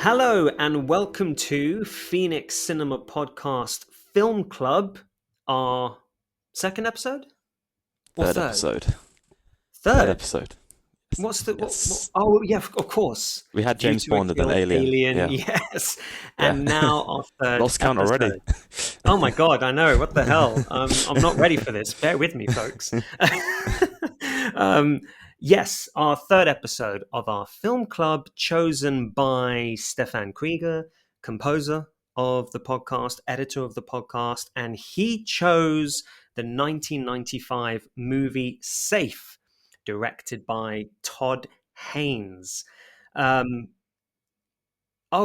Hello and welcome to Phoenix Cinema Podcast Film Club, our second episode? Or Third episode. Third? episode. What's the... Yes. oh, yeah, of course. We had Due James to Bond and then Alien. Yeah. yes. Yeah. And now our third Lost count episode. already. Oh my God, I know. What the hell? I'm not ready for this. Bear with me, folks. Yes, our third episode of our film club, chosen by Stefan Krieger, composer of the podcast, editor of the podcast, and he chose the 1995 movie Safe, directed by Todd Haynes. Oh,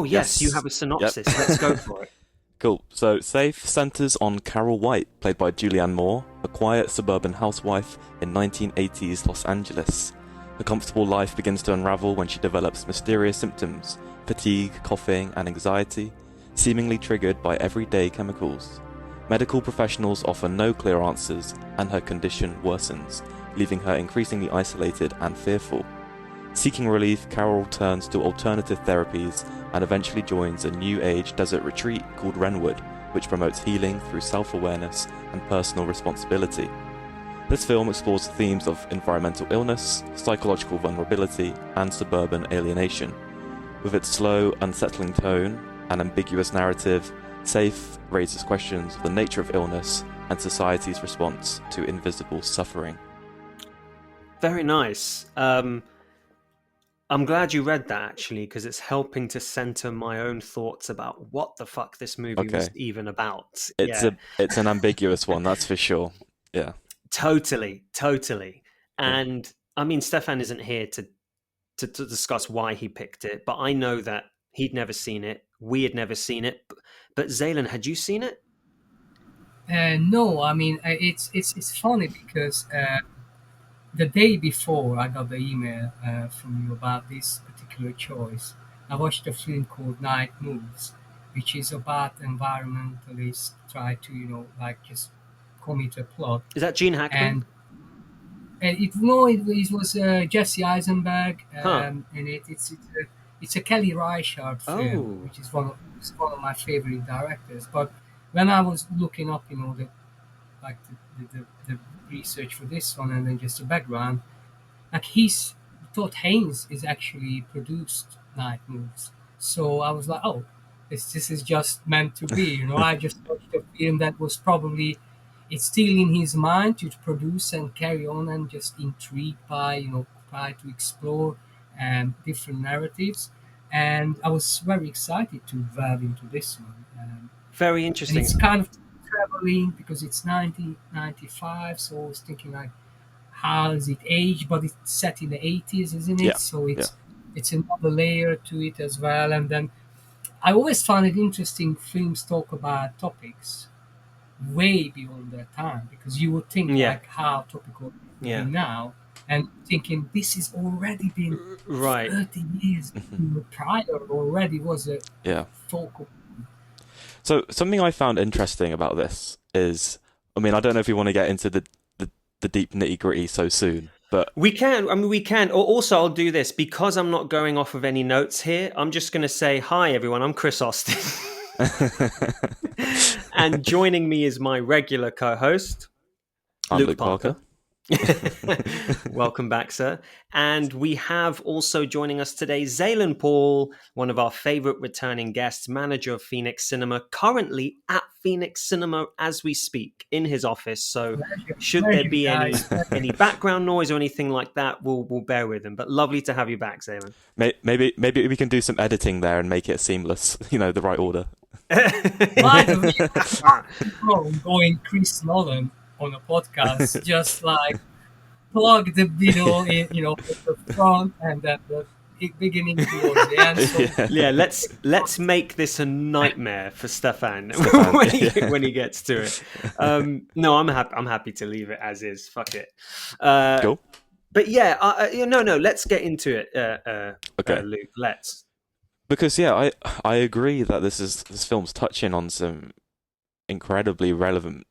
yes, you have a synopsis. Yep. Let's go for it. Cool. So, Safe centers on Carol White, played by Julianne Moore, a quiet suburban housewife in 1980s Los Angeles. Her comfortable life begins to unravel when she develops mysterious symptoms, fatigue, coughing, and anxiety, seemingly triggered by everyday chemicals. Medical professionals offer no clear answers, and her condition worsens, leaving her increasingly isolated and fearful. Seeking relief, Carol turns to alternative therapies and eventually joins a New Age desert retreat called Wrenwood, which promotes healing through self-awareness and personal responsibility. This film explores themes of environmental illness, psychological vulnerability, and suburban alienation. With its slow, unsettling tone and ambiguous narrative, Safe raises questions of the nature of illness and society's response to invisible suffering. Very nice. I'm glad you read that, actually, because it's helping to center my own thoughts about what the fuck this movie was even about. It's an ambiguous one, that's for sure. Yeah. Totally. And I mean, Stefan isn't here to discuss why he picked it, but I know that he'd never seen it. We had never seen it. But Zalan, had you seen it? No, I mean, it's funny because the day before I got the email from you about this particular choice, I watched a film called Night Moves, which is about environmentalists try to, just commit a plot. Is that Gene Hackman? And it was Jesse Eisenberg, and it's a Kelly Reichardt film, which is one of my favorite directors. But when I was looking up, the research for this one and then just the background, like Todd Haynes is actually produced Night Moves. So I was like, oh, this is just meant to be. I just watched a film that was probably, it's still in his mind to produce and carry on and just intrigued by, try to explore different narratives. And I was very excited to delve into this one. Very interesting. And it's kind of traveling because it's 1995, so I was thinking like, how is it aged? But it's set in the 80s, isn't it? Yeah. So it's another layer to it as well. And then I always find it interesting films talk about topics way beyond their time, because you would think like how topical it is now, and thinking this has already been 30 years prior already was a focal. So something I found interesting about this is, I mean, I don't know if you want to get into the deep nitty gritty so soon, but we can. I mean, we can. Also, I'll do this because I'm not going off of any notes here. I'm just going to say hi, everyone. I'm Chris Austin, and joining me is my regular co-host, I'm Luke Parker. Welcome back, sir. And we have also joining us today Zalan Pall, one of our favorite returning guests, manager of Phoenix Cinema, currently at Phoenix Cinema as we speak in his office. So should there be any background noise or anything like that, we'll bear with him. But lovely to have you back, Zalan. Maybe we can do some editing there and make it seamless, the right order. By the way, going Chris Nolan on a podcast, just like plug the video in, at the front and then the beginning towards the end. So let's make this a nightmare for Stefan when he gets to it. No, I'm happy to leave it as is. Fuck it. Cool. But no, let's get into it. Okay, Luke. Let's. Because I agree that this film's touching on some incredibly relevant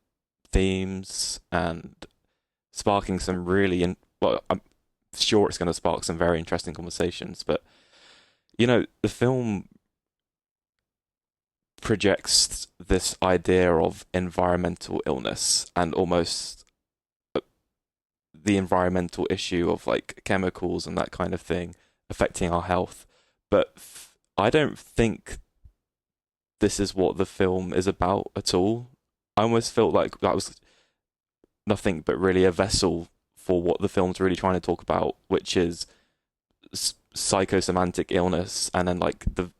themes and sparking some really I'm sure it's going to spark some very interesting conversations. But the film projects this idea of environmental illness and almost the environmental issue of like chemicals and that kind of thing affecting our health. But I don't think this is what the film is about at all. I almost felt like that was nothing but really a vessel for what the film's really trying to talk about, which is psychosomatic illness, and then like the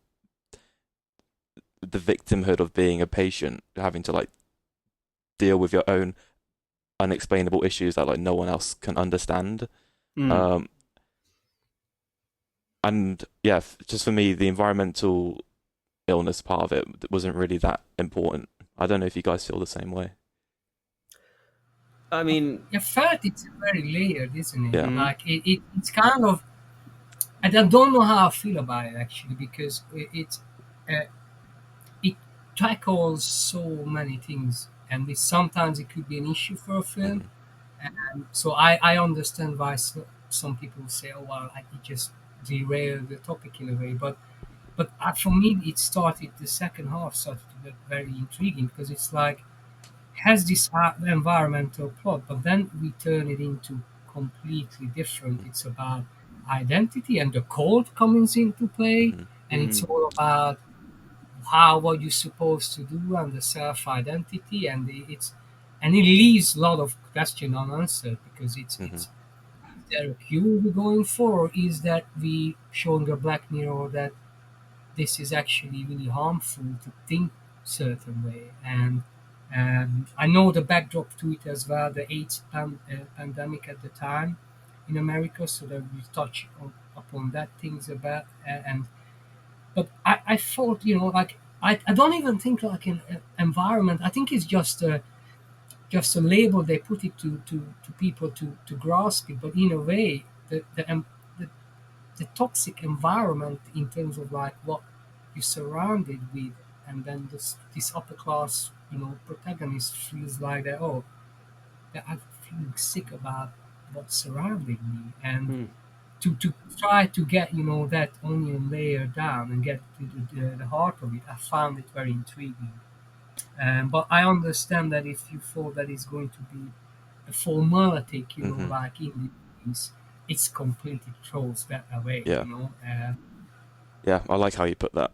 victimhood of being a patient, having to like deal with your own unexplainable issues that like no one else can understand. Mm. And yeah, just for me, the environmental illness part of it wasn't really that important. I don't know if you guys feel the same way. I mean, I felt it's very layered, isn't it? Yeah. mm, Like it's kind of, and I don't know how I feel about it actually, because uh, it tackles so many things, and sometimes it could be an issue for a film. Mhm. And so I understand why some people say, "Oh well, like it just derailed the topic in a way." But for me, it started the second half started to get very intriguing because it's like has this environmental plot, but then we turn it into completely different. It's about identity, and the cult comes into play, Mhm. and it's mm, all about how what you're supposed to do and the self identity, and and it leaves a lot of question unanswered because Mhm. it's is there a cure we're going for, or is that we showing a black mirror that this is actually really harmful to think certain way. And I know the backdrop to it as well, the AIDS pandemic at the time in America, so that we touch upon that things about and but I thought, like I don't even think like an environment. I think it's just a label they put it to people to grasp it. But in a way, the the toxic environment in terms of like what you're surrounded with, and then this upper class, protagonist feels like that. Oh, that I'm feeling sick about what's surrounding me, and mm. to try to get that onion layer down and get to the heart of it, I found it very intriguing. But I understand that if you thought that it's going to be a formalitic, Mhm. like in the movies, it's completely throws that away. Yeah. Uh, Yeah, I like how you put that.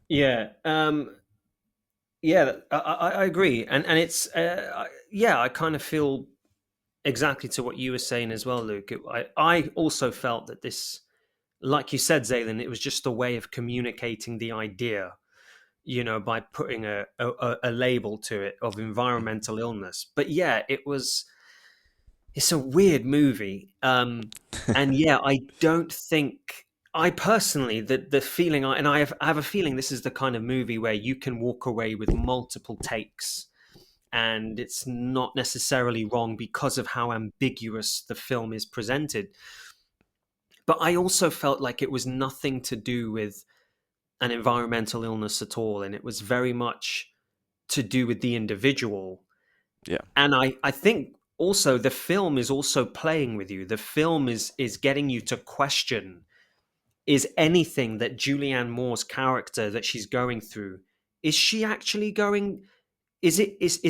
Yeah. Yeah, I agree, and it's yeah, I kind of feel exactly to what you were saying as well, Luke. I also felt that this, like you said, Zaylin, it was just a way of communicating the idea, by putting a label to it of environmental illness. But yeah, it's a weird movie, and yeah, I don't think. I personally, the feeling, and I have a feeling this is the kind of movie where you can walk away with multiple takes, and it's not necessarily wrong because of how ambiguous the film is presented. But I also felt like it was nothing to do with an environmental illness at all, and it was very much to do with the individual. Yeah. And I think also the film is also playing with you. The film is getting you to question, is anything that Julianne Moore's character that she's going through, is she actually going, is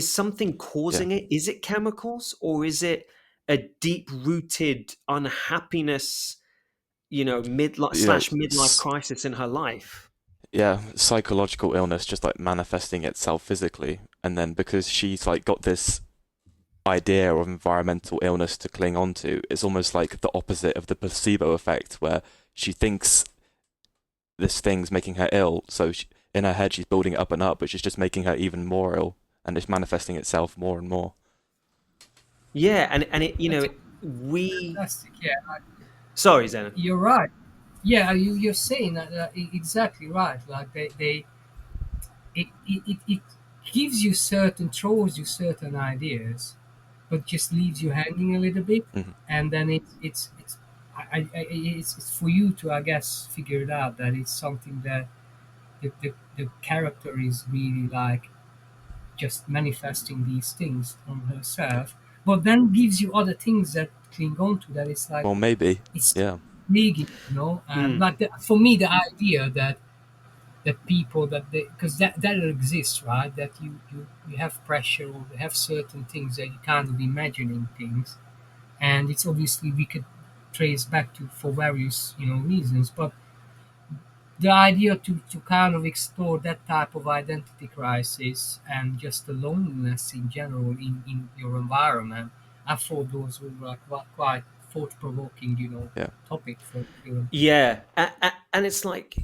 something Yeah. causing it? Is it chemicals, or is it a deep rooted unhappiness, midlife Yeah. slash midlife crisis in her life? Yeah, psychological illness just like manifesting itself physically, and then because she's like got this idea of environmental illness to cling on to, it's almost like the opposite of the placebo effect, where she thinks this thing's making her ill, so in her head she's building it up and up, which is just making her even more ill, and it's manifesting itself more and more. Yeah, and it, that's we. fantastic. Yeah, Sorry, Zena. you're right. Yeah, you're saying that, exactly right. Like it gives you certain, throws you certain ideas, but just leaves you hanging a little bit, Hmm. and then it's for you to, I guess, figure it out that it's something that the character is really like just manifesting these things on herself, but then gives you other things that cling on to that. It's like Well, maybe. it's Yeah. intriguing, and Mm, like for me, the idea that that people that they, because that exists, right? That you have pressure or you have certain things that you kind of imagining things, and it's obviously we could trace back to for various reasons, but the idea to kind of explore that type of identity crisis and just the loneliness in general in your environment, I thought those were like quite thought-provoking, Yeah. topic for the film. Yeah, and it's like,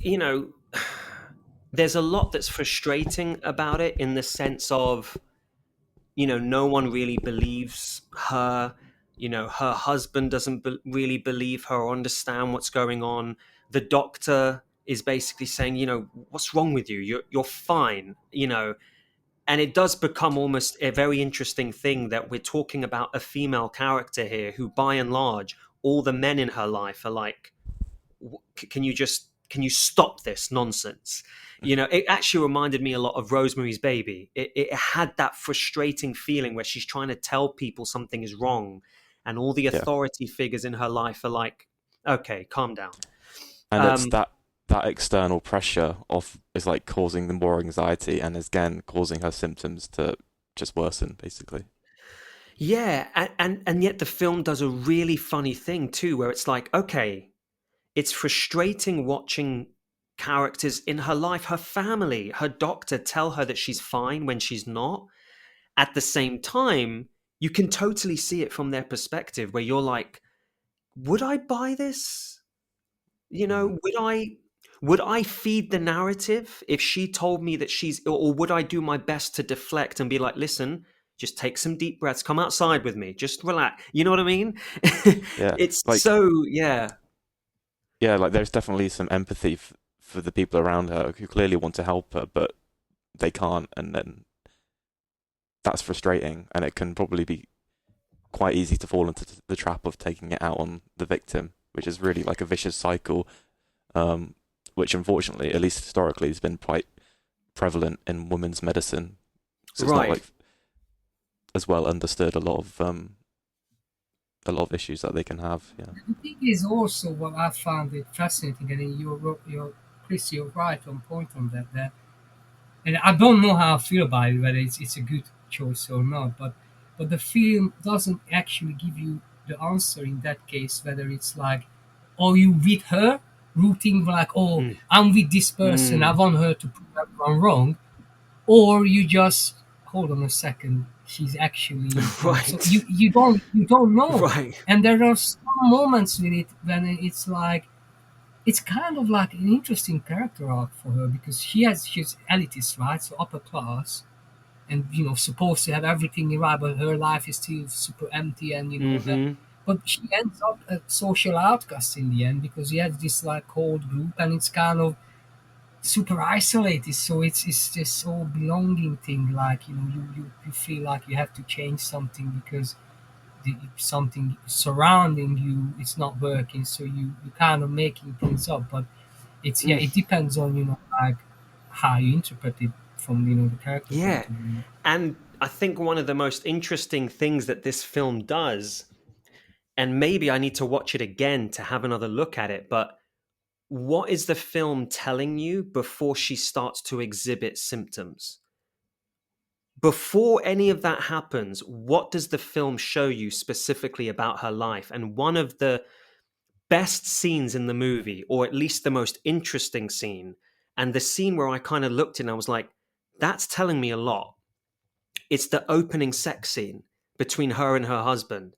there's a lot that's frustrating about it in the sense of, no one really believes her. Her husband doesn't really believe her or understand what's going on. The doctor is basically saying, what's wrong with you? You're fine. And it does become almost a very interesting thing that we're talking about a female character here who, by and large, all the men in her life are like, can you stop this nonsense? It actually reminded me a lot of Rosemary's Baby. It had that frustrating feeling where she's trying to tell people something is wrong, and all the Yeah. authority figures in her life are like, okay, calm down. And it's um, that external pressure of is like causing the more anxiety and is again causing her symptoms to just worsen, basically. yeah, and yet the film does a really funny thing too, where it's like, okay, it's frustrating watching characters in her life, her family, her doctor tell her that she's fine when she's not. At the same time, you can totally see it from their perspective where you're like, would I buy this? Mm. Would I feed the narrative if she told me that she's ill, or would I do my best to deflect and be like, listen, just take some deep breaths, come outside with me, just relax. You know what I mean? Yeah, It's like so, yeah. like there's definitely some empathy for the people around her who clearly want to help her, but they can't, and then that's frustrating, and it can probably be quite easy to fall into the trap of taking it out on the victim, which is really like a vicious cycle, um, which unfortunately, at least historically, has been quite prevalent in women's medicine. So it's not Right. like as well understood a lot of issues that they can have. Yeah, The thing is also what I found it fascinating, and Chris, you're right on point on that. That, and I don't know how I feel about it, whether it's a good choice or not. But the film doesn't actually give you the answer in that case. Whether it's like, are you with her, rooting like, oh, Mm. I'm with this person, I Mm. want her to prove everyone wrong, or you just hold on a second, she's actually, so Right. you don't know. Right. And there are some moments with it when it's like it's kind of like an interesting character arc for her because she's elitist, right? So upper class, and supposed to have everything right, but her life is still super empty, and that. Mm-hmm. But she ends up a social outcast in the end because she has this like cold group, and it's kind of super isolated. So it's this whole belonging thing. Like you feel like you have to change something because something surrounding you is not working. So you kind of making things up, but it's yeah, Mm. it depends on like how you interpret it from the character point Yeah. of view. And I think one of the most interesting things that this film does, and maybe I need to watch it again to have another look at it, but what is the film telling you before she starts to exhibit symptoms? Before any of that happens, what does the film show you specifically about her life? And one of the best scenes in the movie, or at least the most interesting scene, and the scene where I kind of looked and I was like, that's telling me a lot. It's the opening sex scene between her and her husband.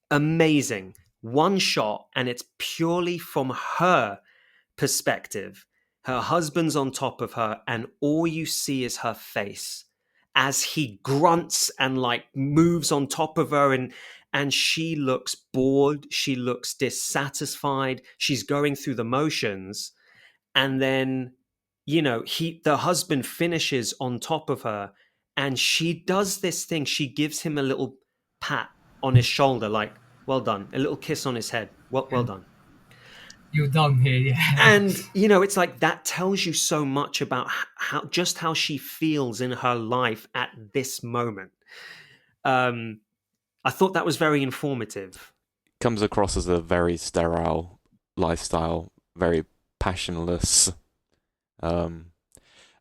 Amazing. One shot, and it's purely from her perspective. Her husband's on top of her, and all you see is her face as he grunts and like moves on top of her, and she looks bored, she looks dissatisfied, she's going through the motions. And then, the husband finishes on top of her, and she does this thing. She gives him a little pat on his shoulder, like, well done, a little kiss on his head, well done. You're done here, yeah. And it's like that tells you so much about how she feels in her life at this moment. um I thought that was very informative. comes across as a very sterile lifestyle, very passionless,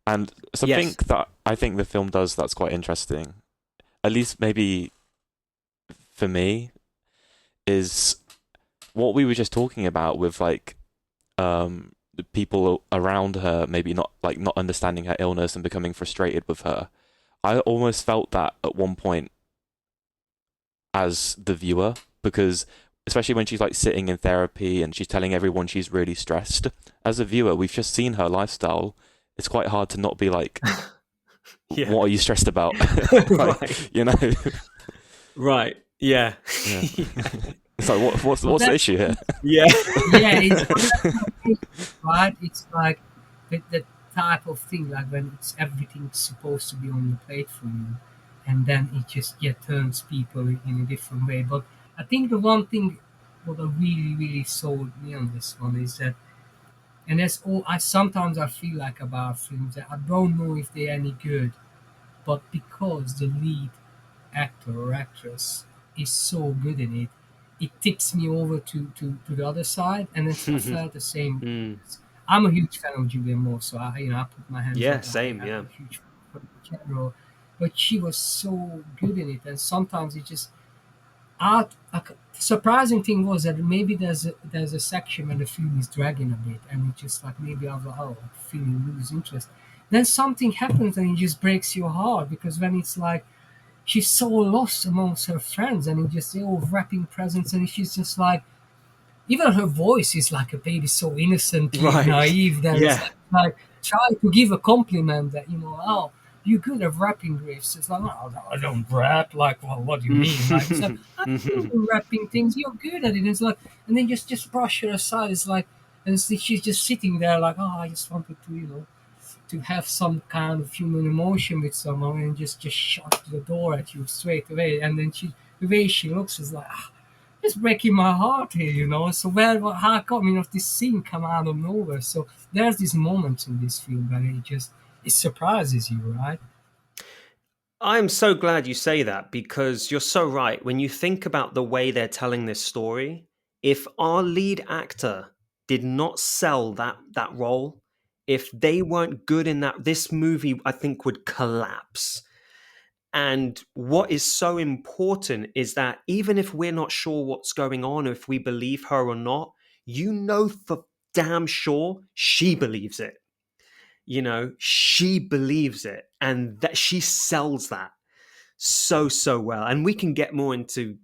And something Yes. that I think the film does that's quite interesting, at least maybe for me, is what we were just talking about with like the people around her maybe not understanding her illness and becoming frustrated with her. I almost felt that at one point as the viewer, because especially when she's like sitting in therapy and she's telling everyone she's really stressed. As a viewer, we've just seen her lifestyle. It's quite hard to not be like, Yeah. what are you stressed about? Right. Like, you know? Right. Yeah. Yeah. Yeah. It's like, what's Well, the that's issue here? Yeah. yeah, right. It's like the type of thing like when it's everything's supposed to be on the plate for you, and then it just turns people in a different way. But I think the one thing what really sold me on this one is that, and that's all. I sometimes I feel like about films that I don't know if they're any good, but because the lead actor or actress is so good in it, it tips me over to the other side, and I felt the same. Mm. I'm a huge fan of Julianne Moore, so I put my hands Yeah, up. same, I'm yeah. a huge fan of general, but she was so good in it, and sometimes it just art. Surprising thing was that maybe there's a section when the film is dragging a bit, and it just like maybe I was like, oh, feeling lose interest. Then something happens and it just breaks your heart because when it's like she's so lost amongst her friends and it just they're all wrapping presents and she's just like even her voice is like a baby so innocently Right. naive that it's Yeah. like trying to give a compliment that oh you're good at rapping riffs. It's like oh, no, I don't rap like well what do you mean like so I'm good at rapping things you're good at it. It's like and then just brush her aside. It's like and she's just sitting there like oh I just wanted to to have some kind of human emotion with someone and just shut the door at you straight away. And then the way she looks is like, it's breaking my heart here. So how come, this scene come out of nowhere? So there's these moments in this film that it surprises you, right? I'm so glad you say that because you're so right. When you think about the way they're telling this story, if our lead actor did not sell that role, if they weren't good in that, this movie I think would collapse. And what is so important is that even if we're not sure what's going on, or if we believe her or not, for damn sure she believes it. She believes it, and that she sells that so well. And we can get more into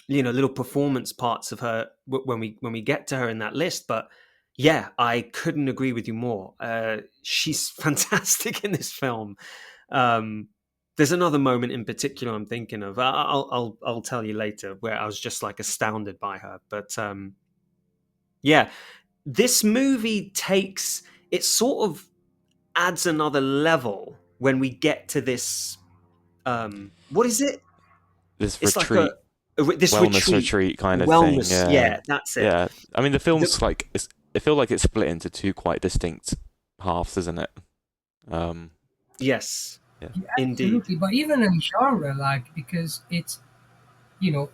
little performance parts of her when we get to her in that list. But yeah, I couldn't agree with you more. She's fantastic in this film. um, there's another moment in particular I'm thinking of. I'll tell you later where I was just like astounded by her. But yeah, this movie takes it sort of adds another level when we get to this. What is it? This It's like retreat, this wellness retreat, retreat kind of thing. wellness. Yeah, Yeah, that's it. yeah. I mean, the The, film's like I feel like it's split into two quite distinct halves, isn't it? Um, yes, yeah. Yeah, indeed. absolutely. But even in genre, like because it's you know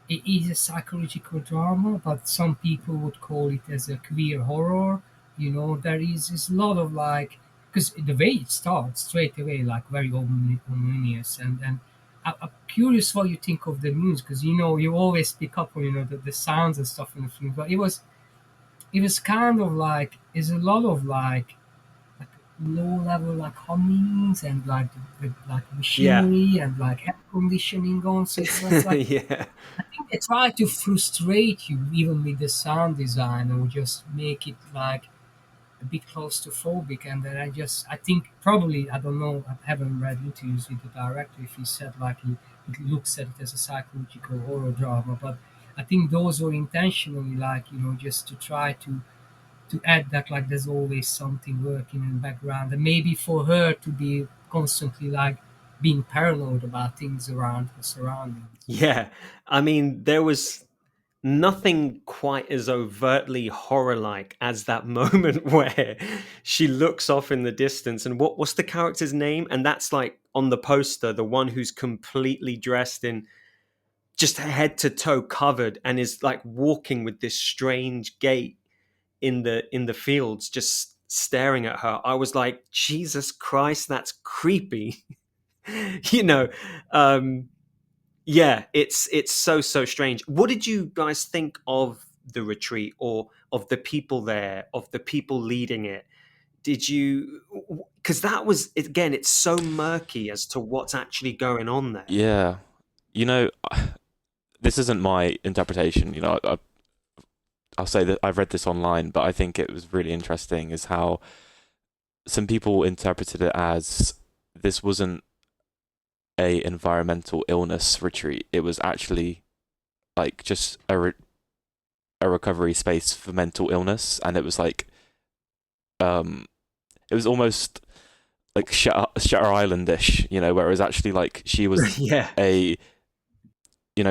it is a psychological drama, but some people would call it as a queer horror. There is a lot of like, because the way it starts straight away, like very ominous, and I'm curious what you think of the music, because you always pick up on the sounds and stuff in the film, but it was kind of like it's a lot of like low level like hummings and like Yeah, machinery and like air conditioning on, so it's like yeah, I think they try to frustrate you even with the sound design or just make it like a bit claustrophobic. And then I think probably, I don't know, I haven't read interviews with the director if he said like he looks at it as a psychological horror drama, but I think those were intentionally like, just to try to add that like there's always something working in the background and maybe for her to be constantly like being paranoid about things around her surroundings. yeah. I mean, there was nothing quite as overtly horror-like as that moment where she looks off in the distance, and what's the character's name? And that's like on the poster, the one who's completely dressed in just head to toe covered and is like walking with this strange gait in the fields, just staring at her, I was like, Jesus Christ, that's creepy. you know, um, yeah, it's so strange. What did you guys think of the retreat, or of the people there, of the people leading it? Did you, because that was, again, it's so murky as to what's actually going on there. Yeah, you know, this isn't my interpretation. I'll say that I've read this online, but I think it was really interesting is how some people interpreted it as this wasn't a environmental illness retreat. It was actually like just a recovery space for mental illness, and it was like um it was almost like Shutter Islandish, where it was actually like she was Yeah. a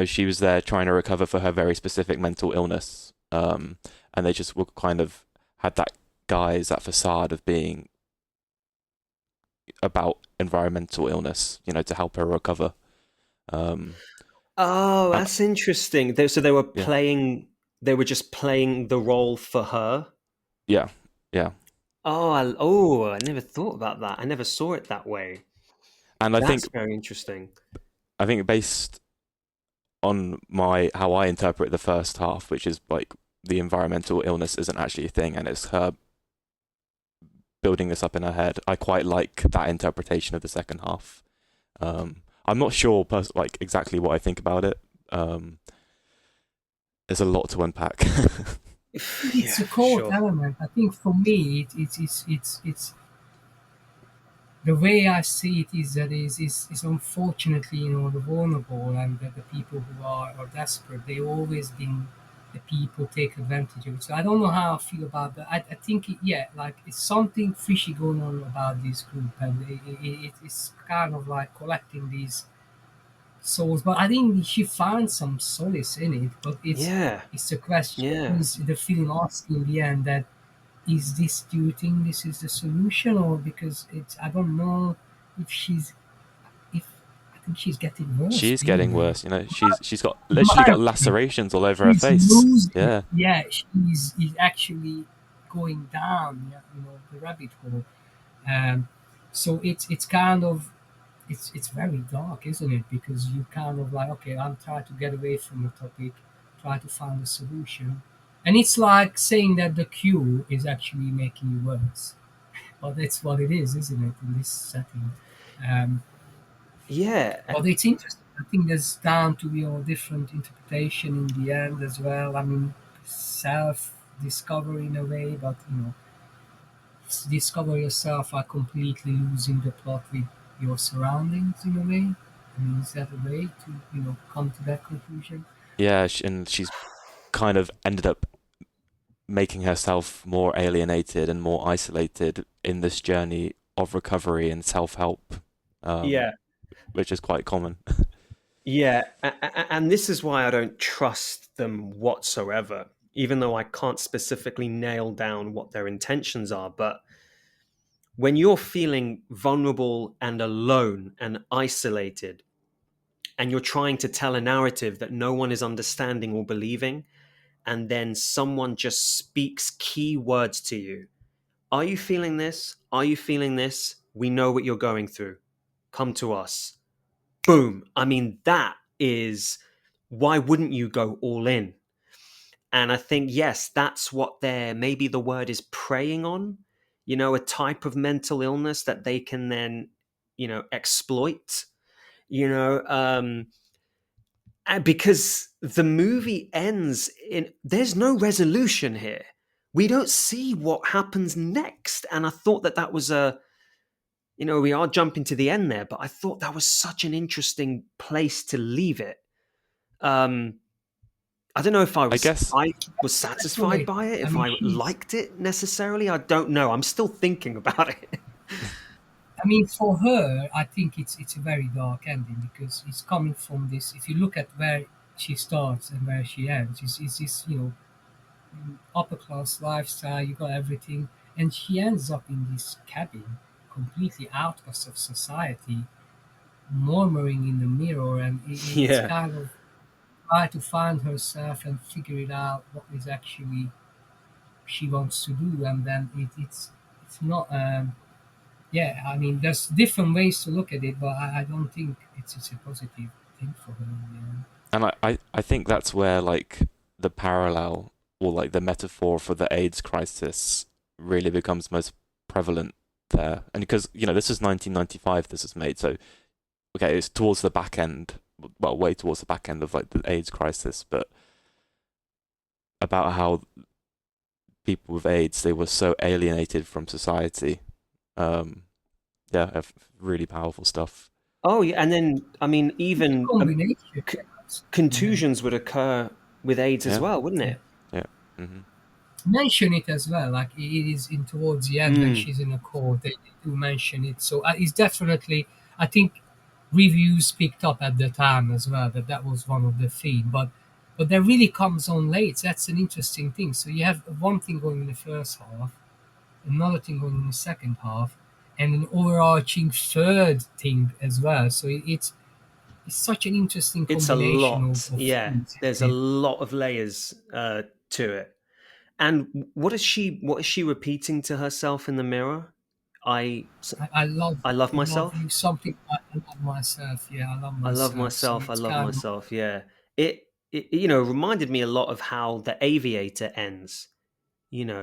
she was there trying to recover for her very specific mental illness, and they just were kind of had that guise, that facade of being about environmental illness, to help her recover. Oh, And that's interesting. So they were yeah, playing, they were just playing the role for her. yeah, yeah. Oh, I never thought about that. I never saw it that way. And That's very interesting. I think based on my how I interpret the first half, which is like the environmental illness isn't actually a thing, and it's her building this up in her head. I quite like that interpretation of the second half. I'm not sure, like exactly what I think about it. There's a lot to unpack. It's Yeah, a for core sure. element. I think for me, it's the way I see it is that is unfortunately, the vulnerable and the people who are desperate. They always been the people take advantage of it. So I don't know how I feel about that. I think yeah, like it's something fishy going on about this group, and it's kind of like collecting these souls. But I think she finds some solace in it. But Yeah, it's a question. yeah. Is the film asking in the end that is this, do you think this is the solution, or because it's, I don't know if she's, if I think she's getting worse She's getting really. worse. She's got In literally my got opinion, lacerations all over her she's face. losing, Yeah, yeah, she's actually going down, yeah, the rabbit hole. um so it's kind of, it's very dark, isn't it? Because you kind of like, okay, I'm trying to get away from the topic, try to find a solution, and it's like saying that the cure is actually making you worse. Well, that's what it is, isn't it, in this setting? Um, Yeah. but it's interesting. I think there's down to be a different interpretation in the end as well. I mean, self discovery in a way, but discover yourself are completely losing the plot with your surroundings in a way. I mean, is that a way to come to that conclusion? yeah, and she's kind of ended up making herself more alienated and more isolated in this journey of recovery and self-help, um, Yeah. which is quite common. Yeah. And this is why I don't trust them whatsoever, even though I can't specifically nail down what their intentions are. But when you're feeling vulnerable and alone and isolated, and you're trying to tell a narrative that no one is understanding or believing, and then someone just speaks key words to you. Are you feeling this? Are you feeling this? We know what you're going through. Come to us. Boom. I mean, that is, why wouldn't you go all in? And I think, yes, that's what they're, maybe the word is preying on, a type of mental illness that they can then, exploit, you know, because the movie ends in, there's no resolution here. We don't see what happens next. And I thought that was we are jumping to the end there, but I thought that was such an interesting place to leave it. Um, I don't know if I guess I was That's the satisfied way. by it, I if mean, I she's. liked it necessarily. I don't know. I'm still thinking about it. I mean, for her, I think it's a very dark ending because it's coming from this. If you look at where she starts and where she ends, is this upper class lifestyle. You got everything, and she ends up in this cabin, completely outcast of society, murmuring in the mirror, and it's Yeah. kind of try to find herself and figure it out what is actually she wants to do, and then it's It's not. Yeah, I mean, there's different ways to look at it, but I don't think it's a positive thing for her. Yeah. And I think that's where like the parallel or like the metaphor for the AIDS crisis really becomes most prevalent there. And because, this is 1995 this is made, so okay, it's towards the back end, well, way towards the back end of like the AIDS crisis, but about how people with AIDS, they were so alienated from society. Yeah, really powerful stuff. Oh, yeah, and then I mean, It's a even combination. c- Yeah. contusions would occur with AIDS as Yeah, well, wouldn't Yeah. it? yeah. Hmm. Mention it as well. Like it is in towards the end when Mm. she's in a court, they do mention it. So it's definitely. I think reviews picked up at the time as well that was one of the theme. But that really comes on late. That's an interesting thing. So you have one thing going in the first half, another thing going in the second half, and an overarching third thing as well. So it's such an interesting It's a combination lot. of Yeah, things. there's a lot of layers to it. And what is she repeating to herself in the mirror? I I love I love love you myself. something I love myself. Yeah, I love I love myself. So myself. I it's love kind of myself. Yeah. It reminded me a lot of how The Aviator ends.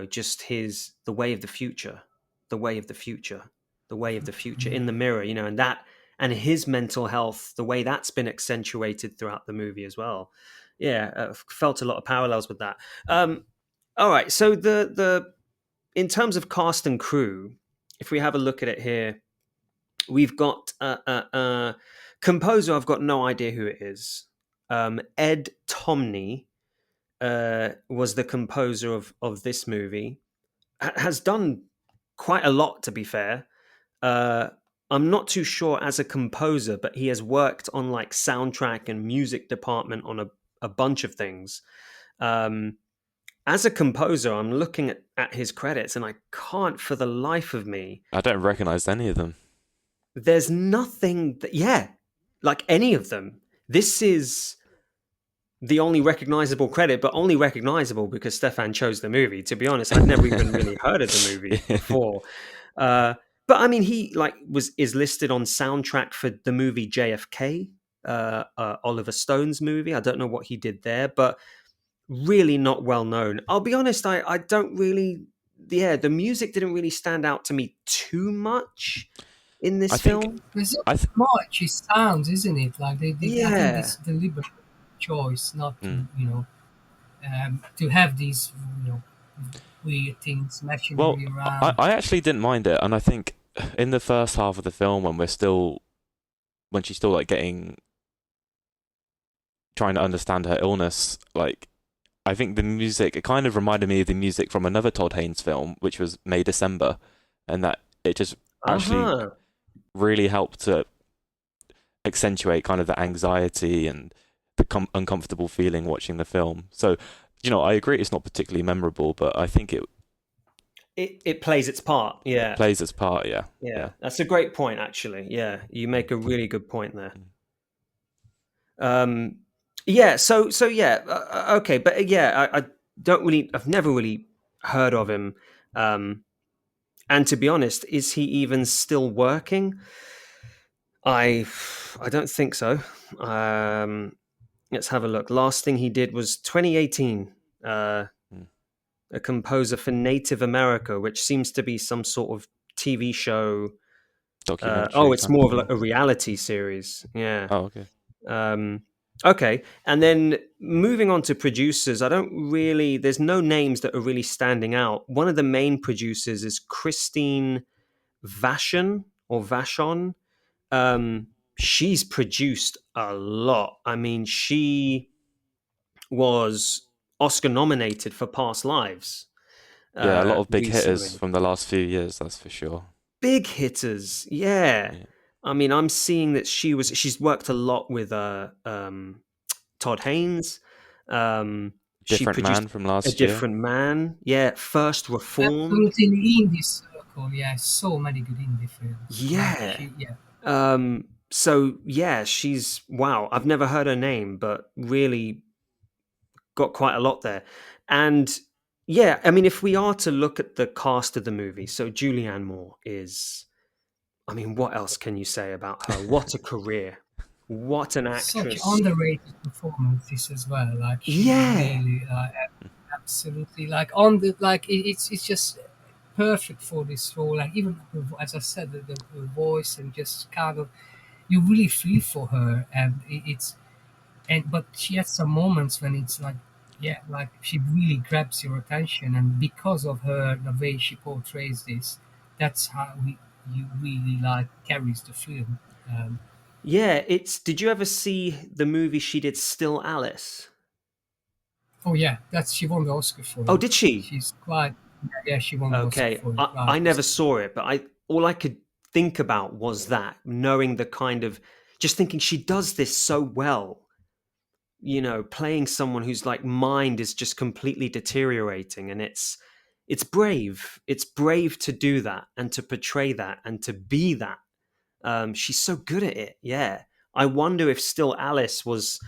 Just the way of the future, the way of the future, the way of the future in the mirror, and that and his mental health, the way that's been accentuated throughout the movie as well. Yeah, felt a lot of parallels with that. All right, so the in terms of cast and crew, if we have a look at it here, we've got a composer. I've got no idea who it is. Ed Tomney was the composer of this movie. Has done quite a lot, to be fair. Uh, I'm not too sure as a composer, but he has worked on like soundtrack and music department on a bunch of things. Um, as a composer, I'm looking at his credits and I can't for the life of me. I don't recognize any of them. There's nothing that, yeah, like any of them. This is the only recognizable credit, but only recognizable because Stefan chose the movie. To be honest, I'd never even really heard of the movie before. Uh, but I mean, he like is listed on soundtrack for the movie JFK, Oliver Stone's movie. I don't know what he did there, but really not well known. I'll be honest, I don't really. Yeah, the music didn't really stand out to me too much in I this think film. there's not I th- much. It sounds, isn't it? Like I think Yeah, it's deliberate choice not to mm. to have these weird things Well, machinery I around. I actually didn't mind it, and I think in the first half of the film when she's still like getting trying to understand her illness, like I think the music, it kind of reminded me of the music from another Todd Haynes film, which was May December, and that it just actually uh-huh. really helped to accentuate kind of the anxiety and the uncomfortable feeling watching the film. So, I agree it's not particularly memorable, but I think it It plays its part. Yeah. plays its part. Yeah, Yeah, yeah. that's a great point, actually. Yeah, you make a really good point there. Um, yeah, so yeah, okay, but yeah, I don't really, I've never really heard of him. Um, and to be honest, is he even still working? I, I don't think so. Um, let's have a look. Last thing he did was 2018. Mm. A composer for Native America, which seems to be some sort of TV show. Documentary It's kind of more of thing. a reality series. Yeah. Oh, okay. Um, okay. And then moving on to producers, I don't really, there's no names that are really standing out. One of the main producers is Christine Vachon. She's produced a lot. I mean, she was Oscar nominated for Past Lives Yeah, a lot of big hitters recently. from the last few years, that's for sure. Big hitters, yeah. Yeah. I mean, I'm seeing that she's worked a lot with Todd Haynes. She Different produced Man from A last year. Different Man. Yeah, First Reformed. Absolutely in the indie circle, yeah, so many good indie films. Like Yeah. yeah, So yeah, she's wow. I've never heard her name, but really got quite a lot there. And Yeah, I mean, if we are to look at the cast of the movie, so Julianne Moore is, I mean, what else can you say about her? What a career. What an Such actress. underrated performances as well. Like she Yeah. really, absolutely, like on the like it's just perfect for this role. Like even as I said, the voice and just kind of you really feel for her, and it's and but she has some moments when it's like yeah, like she really grabs your attention, and because of her the way she portrays this, that's how you really like carries the film. Yeah, it's did you ever see the movie she did Still Alice? Oh yeah, that's she won the Oscar for Oh, it. did she? She's quite yeah, she won the Oscar Okay. for it. I Right. never saw it, but I all I could think about was that, knowing the kind of just thinking she does this so well, playing someone whose like mind is just completely deteriorating, and it's brave. It's brave to do that and to portray that and to be that. She's so good at it. Yeah. I wonder if Still Alice was,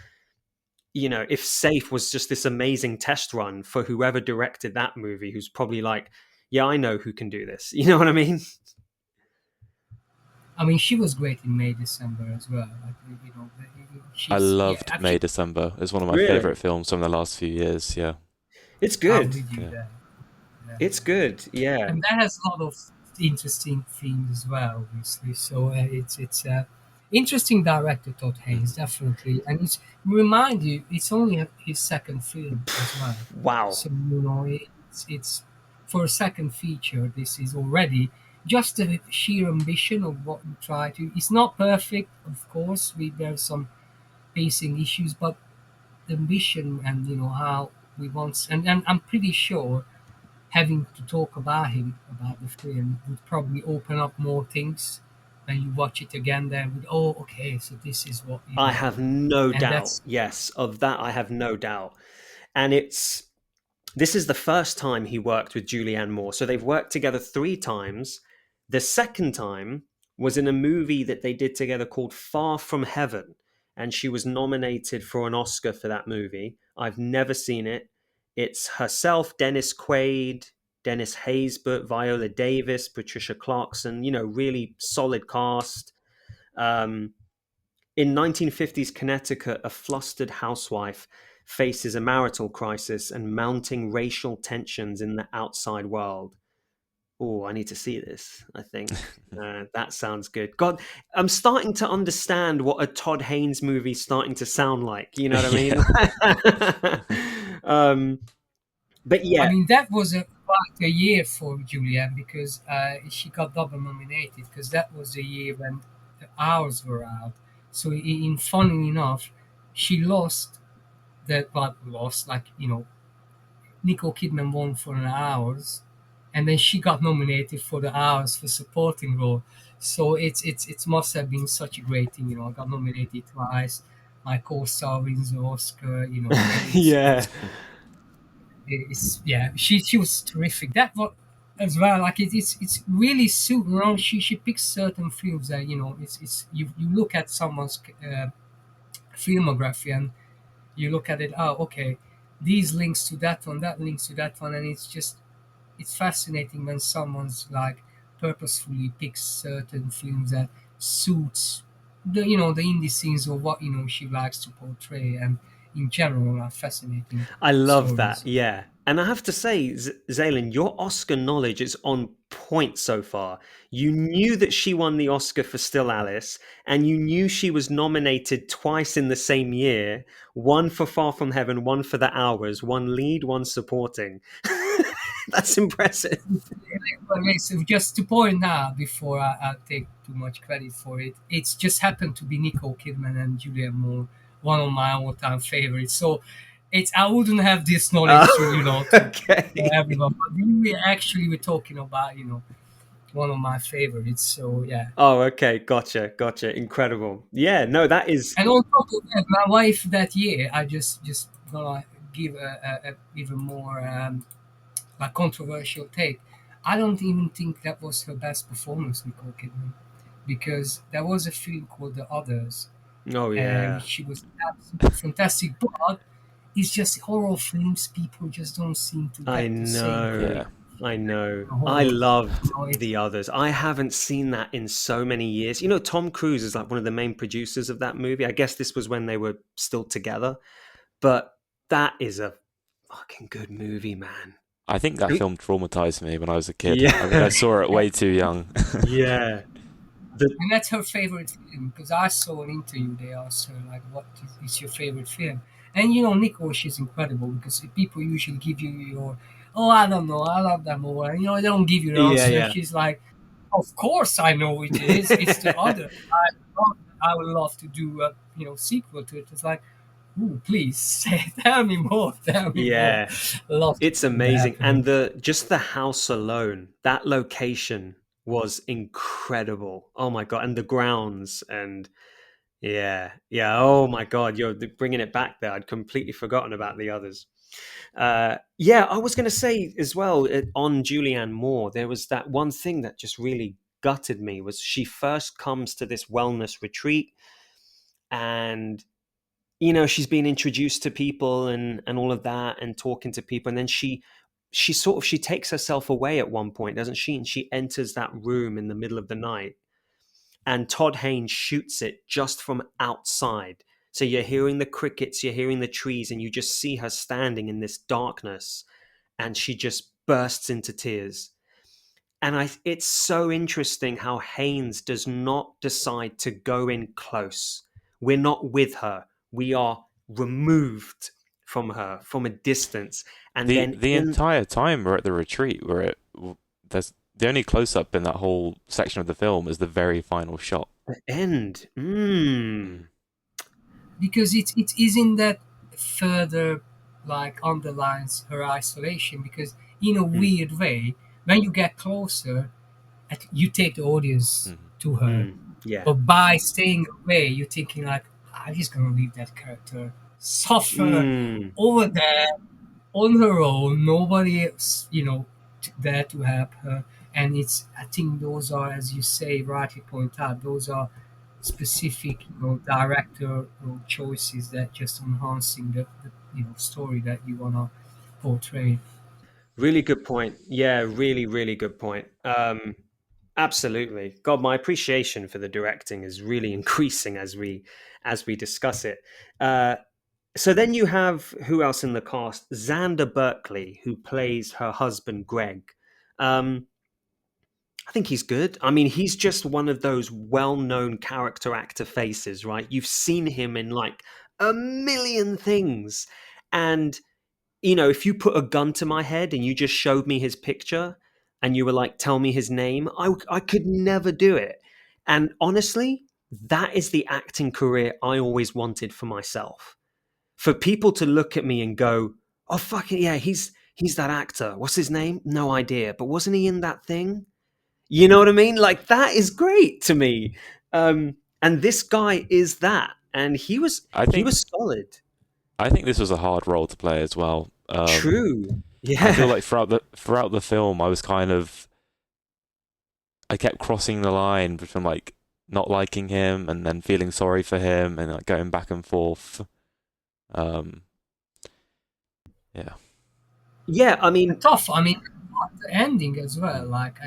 if Safe was just this amazing test run for whoever directed that movie, who's probably like, yeah, I know who can do this. You know what I mean? I mean, she was great in May December as well. Like I she's yeah. loved May Actually, December. It's one of my Really? favorite films from the last few years. Yeah, It's I'm good. with you yeah. there. Yeah. It's good. Yeah. And that has a lot of interesting themes as well, obviously. So it's interesting director Todd Mhm. Haynes, definitely, and it's remind you it's only his second film as well. Wow. So it's for a second feature. This is already just the sheer ambition of what we try to. It's not perfect, of course. There's some pacing issues, but the ambition and how we want, and I'm pretty sure having to talk about him about the film would probably open up more things when you watch it again then with oh okay so this is what I have no and doubt. that's Yes, of that I have no doubt. And this is the first time he worked with Julianne Moore. So they've worked together 3 times. The second time was in a movie that they did together called Far From Heaven. And she was nominated for an Oscar for that movie. I've never seen it. It's herself, Dennis Quaid, Dennis Haysbert, Viola Davis, Patricia Clarkson, really solid cast. Um, in 1950s Connecticut, a flustered housewife faces a marital crisis and mounting racial tensions in the outside world. Oh, I need to see this, I think. That sounds good. God, I'm starting to understand what a Todd Haynes movie's starting to sound like. You know what Yeah. I mean? But I yeah, mean that was quite a year for Julianne because she got double nominated because that was the year when the hours were out so in funny enough she lost that but lost like Nicole Kidman won for an hours, and then she got nominated for the hours for supporting role. So it must have been such a great thing. I got nominated twice. My co-star wins the Oscar. yeah, It's yeah. She was terrific. That was as well. Like it's really suit around. She picks certain films that it's you look at someone's filmography and you look at it. Oh, okay. These links to that one, that links to that one, and it's fascinating when someone's like purposefully picks certain films that suits the indie scenes or what she likes to portray and in general are fascinating I love that. stories. Yeah. And I have to say, Zaylin, your Oscar knowledge is on point so far. You knew that she won the Oscar for Still Alice, and you knew she was nominated twice in the same year, one for Far From Heaven, one for The Hours, one lead, one supporting. That's impressive. Anyway, so just to point out before I take too much credit for it, it's just happened to be Nicole Kidman and Julianne Moore, one of my all-time favorites. So it's I wouldn't have this knowledge to Oh, to okay. everyone, but we actually were talking about one of my favorites. So yeah. Oh, okay. Gotcha. Gotcha. Incredible. Yeah, no, that is. And on top of that, my wife that year, I just gonna give a even more like controversial take. I don't even think that was her best performance, Nicole Kidman, because there was a film called The Others, Oh, and yeah. she was absolutely fantastic. But it's just horror films. People just don't seem to I get the same know. Yeah. great I know. I horror. loved You know, the others. I haven't seen that in so many years. You know, Tom Cruise is like one of the main producers of that movie. I guess this was when they were still together, but that is a fucking good movie, man. I think that I- film traumatized me when I was a kid. I think I Yeah. saw it way too young. Yeah. The, and that's her favorite film because I saw an interview. They asked her like, "What is your favorite film?" And you know, Nichols is incredible because people usually give you your, "Oh, I don't know, I love that more," and you know, they don't give you the yeah, answer. yeah. She's like, "Of course, I know it is. It's the other. I would love to do a sequel to it." It's like, "Ooh, please tell me more. Tell me more." Yeah. Love to It's see that amazing. And happening. the house alone, that location was incredible. Oh my God. And the grounds and yeah. Yeah. Oh my God. You're bringing it back there. I'd completely forgotten about the others. Yeah, I was going to say as well on Julianne Moore, there was that one thing that just really gutted me was she first comes to this wellness retreat and she's been introduced to people and all of that and talking to people and then she takes herself away at one point, doesn't she? And she enters that room in the middle of the night and Todd Haynes shoots it just from outside. So you're hearing the crickets, you're hearing the trees, and you just see her standing in this darkness, and she just bursts into tears. And it's so interesting how Haynes does not decide to go in close. We're not with her. We are removed from her from a distance, and the then the in entire time we're at the retreat, there's the only close up in that whole section of the film is the very final shot. the end. Mm. Because it isn't that further like underlines her isolation because in a Mm, weird way when you get closer you take the audience Mm. to her, yeah. but by staying away you're thinking like, I'm just gonna leave that character suffer Mm. over there on her own, nobody else, there to help her. And it's, I think those are, as you say, rightly point out, those are specific, director choices that just enhancing the story that you wanna portray. Really good point. Yeah, really, really good point. Absolutely. God, my appreciation for the directing is really increasing as we discuss it. So then you have who else in the cast? Xander Berkeley, who plays her husband Greg. Um, I think he's good. I mean, he's just one of those well-known character actor faces, right? You've seen him in like a million things, and if you put a gun to my head and you just showed me his picture and you were like, tell me his name, I could never do it. And honestly, that is the acting career I always wanted for myself. For people to look at me and go, oh, fucking yeah, he's that actor. What's his name? No idea. But wasn't he in that thing? You know what I mean? Like, that is great to me. And this guy is that. And he was I he think was solid. I think this was a hard role to play as well. True. I feel Yeah. like throughout the film, I kept crossing the line between like not liking him and then feeling sorry for him and like going back and forth. Um, yeah, Yeah, I And mean, tough, I mean, the ending as well, like,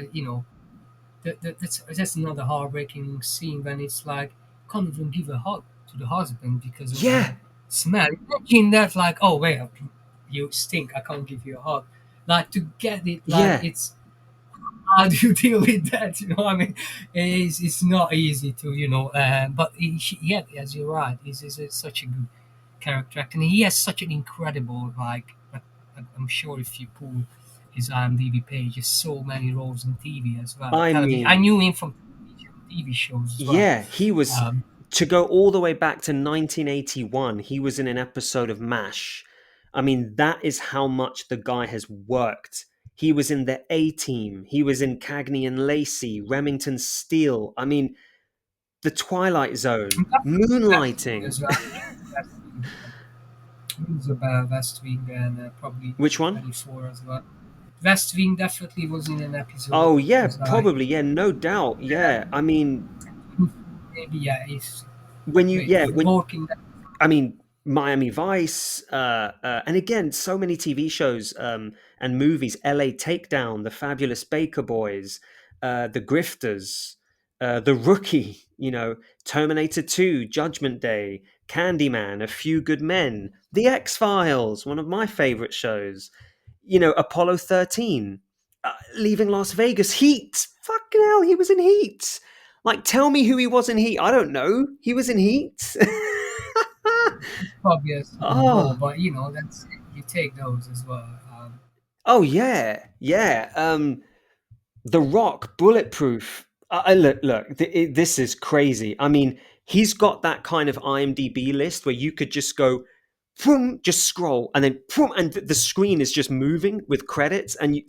that's another heartbreaking scene when it's like, can't even give a hug to the husband because of the yeah, smell. Imagine that, like, oh, wait, you stink, I can't give you a hug. Like, to get it, like, yeah. it's, how do you deal with that? I mean, it's not easy to, but yeah, as you're right, he's such a good character actor, and he has such an incredible, like, I'm sure if you pull his IMDb page, there's so many roles in TV as well. I Television. I mean, knew him from TV shows as well. yeah, he was Um, to go all the way back to 1981. He was in an episode of MASH. I mean, that is how much the guy has worked. He was in the A Team. He was in Cagney and Lacey, Remington Steele. I mean, The Twilight Zone, West Wing Moonlighting. as well. West Wing, rings about West Wing and probably Which one? 24 as well. West Wing definitely was in an episode Oh yeah, because I probably. Yeah, no doubt. Yeah, I mean, maybe yeah he's when you great yeah when working. I mean, Miami Vice, and again, so many TV shows and movies. L.A. Takedown, The Fabulous Baker Boys, The Grifters, The Rookie. Terminator 2, Judgment Day, Candyman, A Few Good Men, The X Files, one of my favorite shows. Apollo 13, Leaving Las Vegas, Heat. Fucking hell, he was in Heat. Like, tell me who he was in Heat. I don't know. He was in Heat. Probably has more, Oh, but that's you take those as well. oh yeah, yeah. The Rock, Bulletproof. Look. This is crazy. I mean, he's got that kind of IMDb list where you could just go, boom, just scroll, and then boom, and the screen is just moving with credits, and you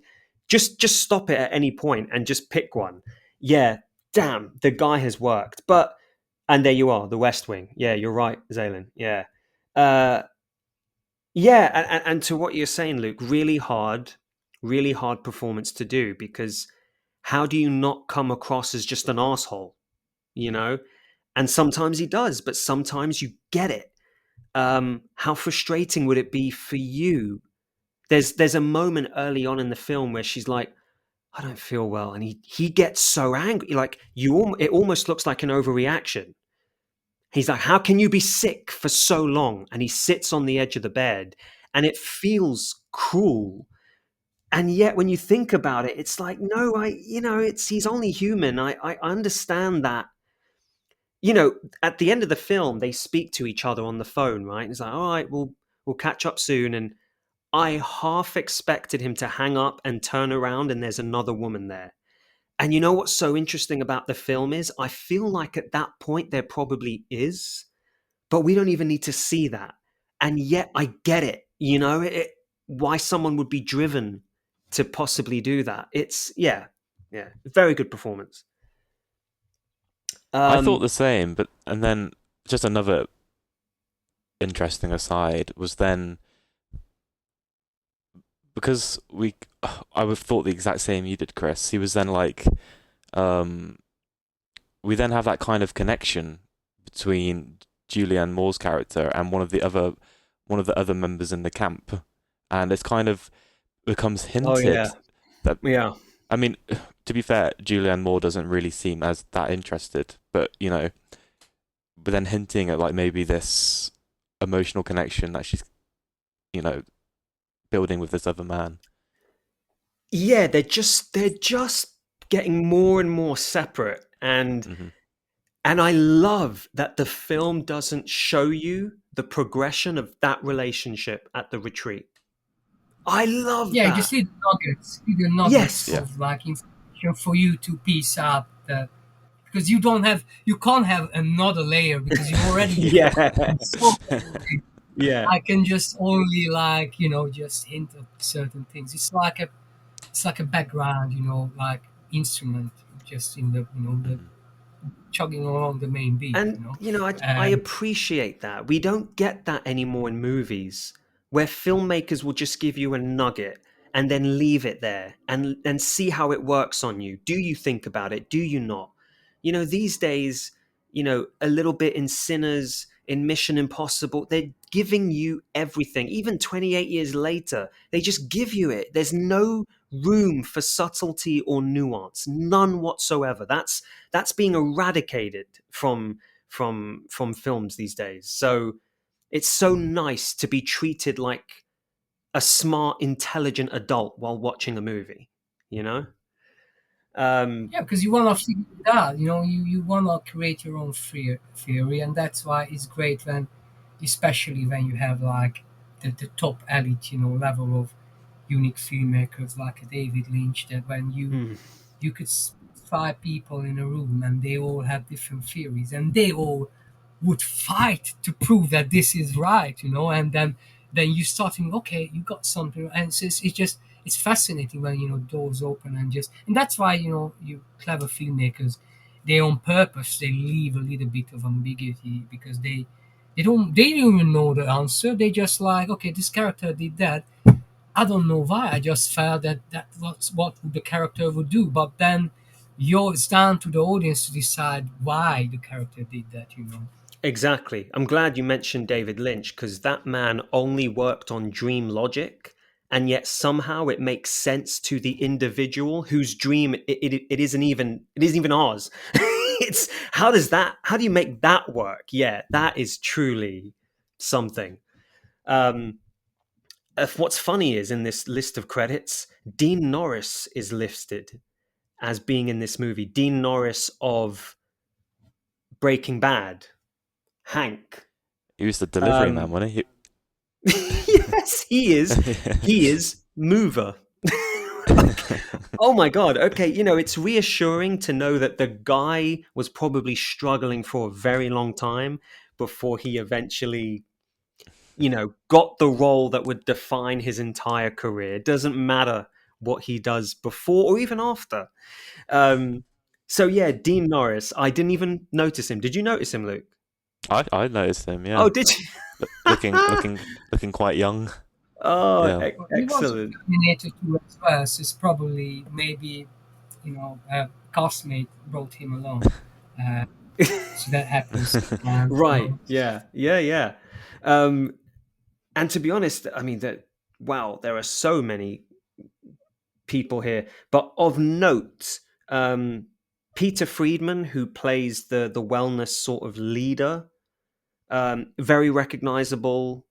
just stop it at any point and just pick one. Yeah, damn, the guy has worked. But and there you are, The West Wing. Yeah, you're right, Zaylin. Yeah. Uh, Yeah, and to what you're saying, Luke, really hard performance to do because how do you not come across as just an asshole, you know? And sometimes he does, but sometimes you get it. How frustrating would it be for you? There's a moment early on in the film where she's like, "I don't feel well," and he gets so angry, like it almost looks like an overreaction. He's like, "How can you be sick for so long?" And he sits on the edge of the bed, and it feels cruel. And yet, when you think about it, it's like, no, it's he's only human. I understand that. You know, at the end of the film, they speak to each other on the phone, right? And it's like, all right, we'll catch up soon. And I half expected him to hang up and turn around, and there's another woman there. And you know what's so interesting about the film is, I feel like at that point there probably is, but we don't even need to see that. And yet I get it, why someone would be driven to possibly do that. It's yeah, very good performance. I thought Um, the same, but and then just another interesting aside was then because I would have thought the exact same you did, Chris. He was then like, um, we then have that kind of connection between Julianne Moore's character and one of the other members in the camp, and it's kind of becomes oh yeah, hinted that yeah, I mean, to be fair, Julianne Moore doesn't really seem as that interested, but then hinting at like maybe this emotional connection that she's you know building with this other man. yeah. They're just getting more and more separate, and Hmm. and I love that the film doesn't show you the progression of that relationship at the retreat. I love Yeah, you that. just need the nuggets Yes. Yeah. of like information for you to piece up that because you can't have another layer because you already Yeah. in so many ways. Yeah. I can just only like just hint at certain things. It's like a background, like instrument just in the Mhm. chugging along the main beat, And I and appreciate that. We don't get that anymore in movies where filmmakers will just give you a nugget and then leave it there and see how it works on you. Do you think about it? Do you not? These days, a little bit in Sinners, in Mission Impossible, they're giving you everything. Even 28 years later, they just give you it. There's no room for subtlety or nuance, none whatsoever. That's being eradicated from films these days. So it's so nice to be treated like a smart, intelligent adult while watching a movie. You know? Um, yeah, because you want to figure it out. You want to create your own theory, and that's why it's great when, especially when you have like the top elite, level of unique filmmakers like David Lynch. That when hmm. you could five people in a room and they all have different theories and they all would fight to prove that this is right, and then you start thinking, okay, you got something, and it's fascinating when doors open and that's why you clever filmmakers, they on purpose they leave a little bit of ambiguity because they don't even know the answer. They just like, okay, this character did that. I don't know why. I just felt that was what the character would do. But then it's down to the audience to decide why the character did that. Exactly. I'm glad you mentioned David Lynch because that man only worked on dream logic, and yet somehow it makes sense to the individual whose dream it isn't even ours. It's how do you make that work? Yeah, that is truly something. Um, what's funny is in this list of credits, Dean Norris is listed as being in this movie. Dean Norris of Breaking Bad, Hank. He was the delivery man, Um, wasn't he? yes, he is. He is mover. Oh my god. Okay, it's reassuring to know that the guy was probably struggling for a very long time before he eventually, got the role that would define his entire career. It doesn't matter what he does before or even after. Um, so yeah, Dean Norris. I didn't even notice him. Did you notice him, Luke? I noticed him. Oh, Yeah, did you? looking quite young. Oh, Yeah, Well, he was excellent. nominated too as well, so it's probably maybe a castmate brought him along. Uh, so that happens sometimes. Right. Yeah. Yeah. Yeah. Um, and to be honest, I mean that. Wow, there are so many people here, but of note, um, Peter Friedman, who plays the wellness sort of leader, very recognizable.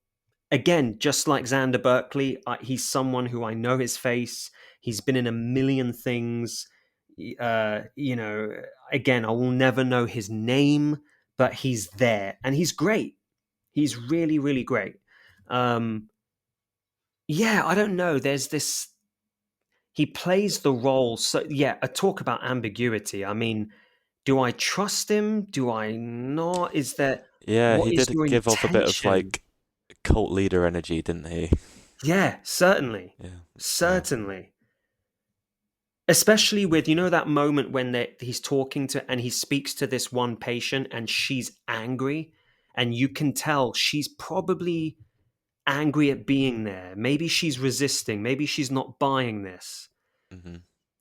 Again, just like Xander Berkeley, he's someone who I know his face. He's been in a million things. Uh, you know, again, I will never know his name, but he's there and he's great. He's really, really great. Um, yeah, I don't know. There's this. He plays the role. So yeah, a talk about ambiguity. I mean, do I trust him? Do I not? Is there? yeah. What He is did your give off a bit of intention? like cult leader energy, didn't he? Yeah, certainly, Yeah, yeah. certainly. Especially with that moment when he's talking to and he speaks to this one patient and she's angry, and you can tell she's probably angry at being there. Maybe she's resisting. Maybe she's not buying this. Hmm.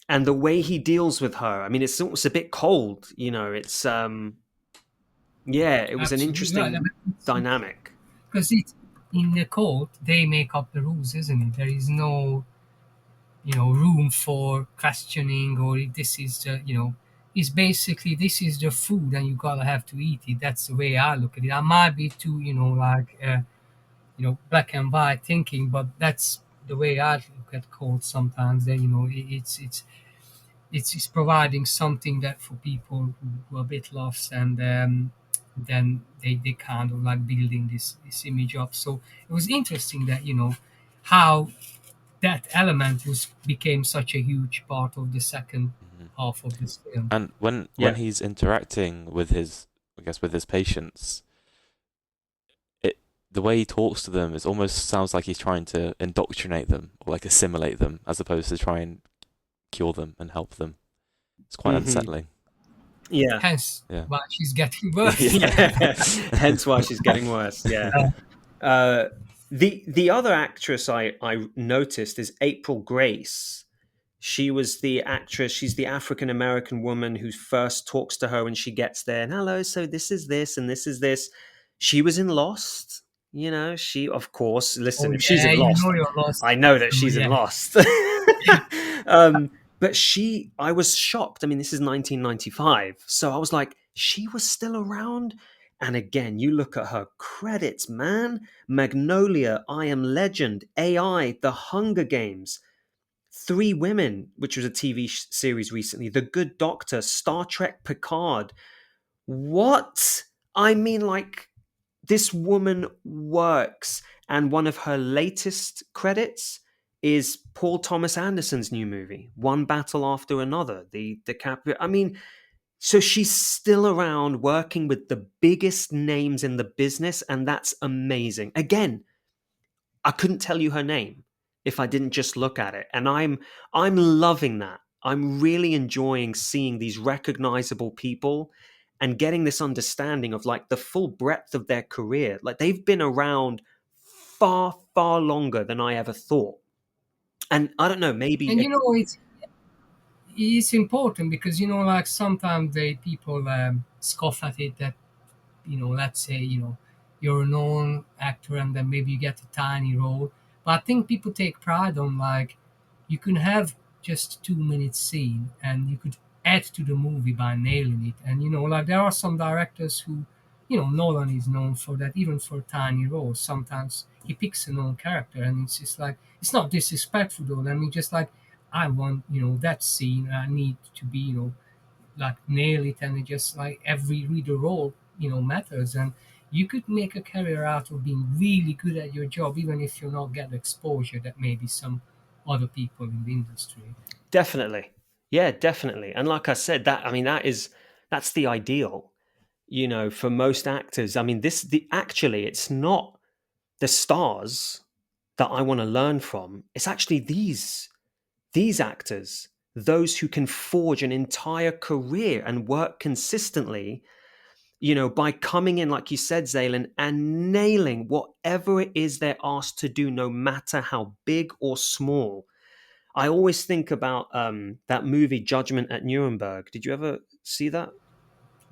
And the way he deals with her, I mean, it's a bit cold. It's yeah, it was an Absolutely right. interesting dynamic. Because it's in the court, they make up the rules, isn't it? There is no, room for questioning or this is the, it's basically this is the food and you gotta have to eat it. That's the way I look at it. I might be too, black and white thinking, but that's the way I look at court sometimes. That it's providing something that for people who are a bit lost and then they kind of like building this image up. So it was interesting that how that element was became such a huge part of the second Hmm. half of this film. And when Yeah. he's interacting with his, I guess, with his patients, it the way he talks to them, it almost sounds like he's trying to indoctrinate them or like assimilate them, as opposed to try and cure them and help them. It's quite Hmm. unsettling. Yeah. Hence Yeah. why she's getting worse. Yeah. Hence why she's getting worse. Yeah. Uh, Uh, the other actress I noticed is April Grace. She was the actress. She's the African American woman who first talks to her when she gets there. And hello, so this is this and this is this. She was in Lost. She of course. oh Listen, if she's yeah, in Lost, you're lost. I know that So, she's in yeah. Lost. But I was shocked. I mean, this is 1995, so I was like, she was still around. And again, you look at her credits, man. Magnolia, I Am Legend, AI, The Hunger Games, Three Women, which was a TV series recently, The Good Doctor, Star Trek Picard. What? I mean, like, this woman works. And one of her latest credits is Paul Thomas Anderson's new movie, One Battle After Another, the DiCaprio. I mean, so she's still around working with the biggest names in the business, and that's amazing. Again, I couldn't tell you her name if I didn't just look at it. And I'm loving that. I'm really enjoying seeing these recognizable people and getting this understanding of like the full breadth of their career. Like they've been around far, far longer than I ever thought. And I don't know, maybe And it's important because like sometimes they people scoff at it that let's say, you're a known actor and then maybe you get a tiny role. But I think people take pride on, like, you can have just 2 minute scene and you could add to the movie by nailing it. And like, there are some directors who, Nolan is known for that, even for tiny roles. Sometimes he picks a known character and it's just like, it's not disrespectful though. I mean, just like, I want, that scene, I need to be, like, nail it, and it just like every reader role, matters. And you could make a career out of being really good at your job, even if you not get the exposure that maybe some other people in the industry. Definitely. Yeah, definitely. And like I said, that's the ideal, for most actors. I mean, actually, it's not the stars that I want to learn from. It's actually these actors, those who can forge an entire career and work consistently, by coming in, like you said, Zalan, and nailing whatever it is they're asked to do, no matter how big or small. I always think about that movie Judgment at Nuremberg. Did you ever see that?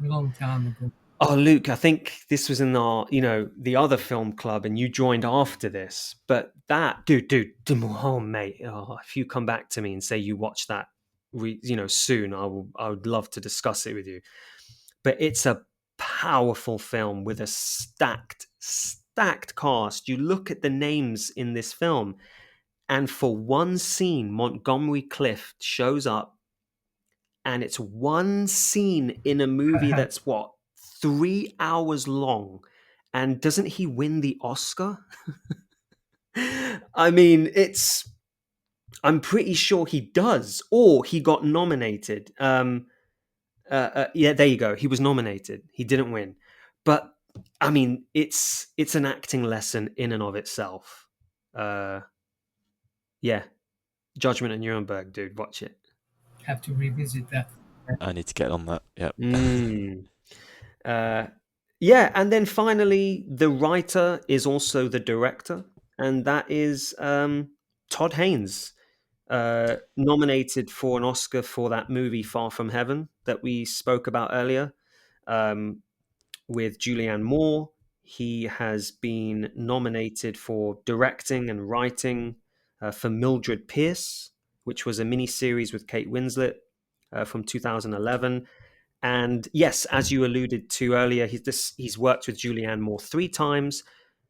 A long time ago. Oh, Luke, I think this was in our, the other film club, and you joined after this. But that, oh, mate, if you come back to me and say you watched that, soon, I would love to discuss it with you. But it's a powerful film with a stacked cast. You look at the names in this film, and for one scene, Montgomery Clift shows up, and it's one scene in a movie that's what, 3 hours long, and doesn't he win the Oscar? I mean, I'm pretty sure he does, or he got nominated. Yeah, there you go. He was nominated. He didn't win, but I mean, it's an acting lesson in and of itself. Uh, yeah, Judgment at Nuremberg, dude, watch it. Have to revisit that. I need to get on that. Yep. Mm. Uh, yeah, and then finally, the writer is also the director, and that is Todd Haynes, nominated for an Oscar for that movie Far From Heaven that we spoke about earlier, um, with Julianne Moore. He has been nominated for directing and writing for Mildred Pierce, which was a miniseries with Kate Winslet from 2011. And yes, as you alluded to earlier, he's worked with Julianne Moore 3 times.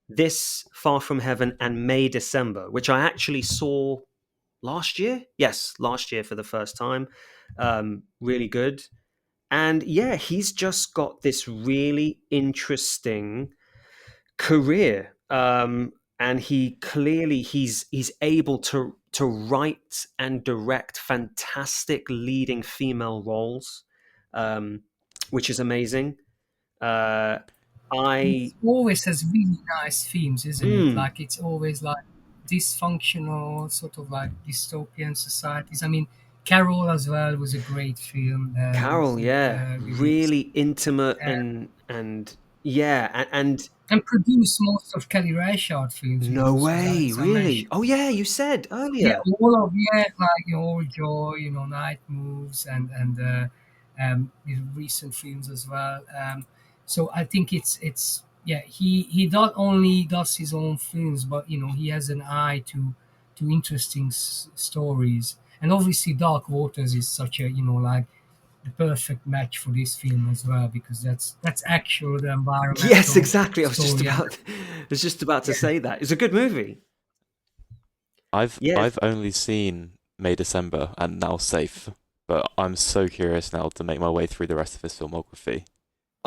This, Far From Heaven, and May December, which I actually saw last year. Yes, last year for the first time. Really good. And yeah, he's just got this really interesting career. And he's able to write and direct fantastic leading female roles, um, which is amazing. Uh, It I always has really nice themes, isn't it? mm, Like, it's always like dysfunctional, sort of like dystopian societies. I mean, Carol as well was a great film. Carol, yeah, Released. really intimate Uh, and yeah, and and produced most of Kelly Reichardt films, no way, as I really. mentioned. Oh yeah, you said Yeah, earlier. all of, yeah, like, All Joy, Night Moves, and his recent films as well. So I think it's yeah, he not only does his own films, but he has an eye to interesting stories. And obviously, Dark Waters is such a, like, the perfect match for this film as well, because that's actual the Yes, environmental exactly. story. And I was just about to yeah, say that. It's a good movie. Yeah. I've only seen May December and Now Safe, but I'm so curious now to make my way through the rest of his filmography.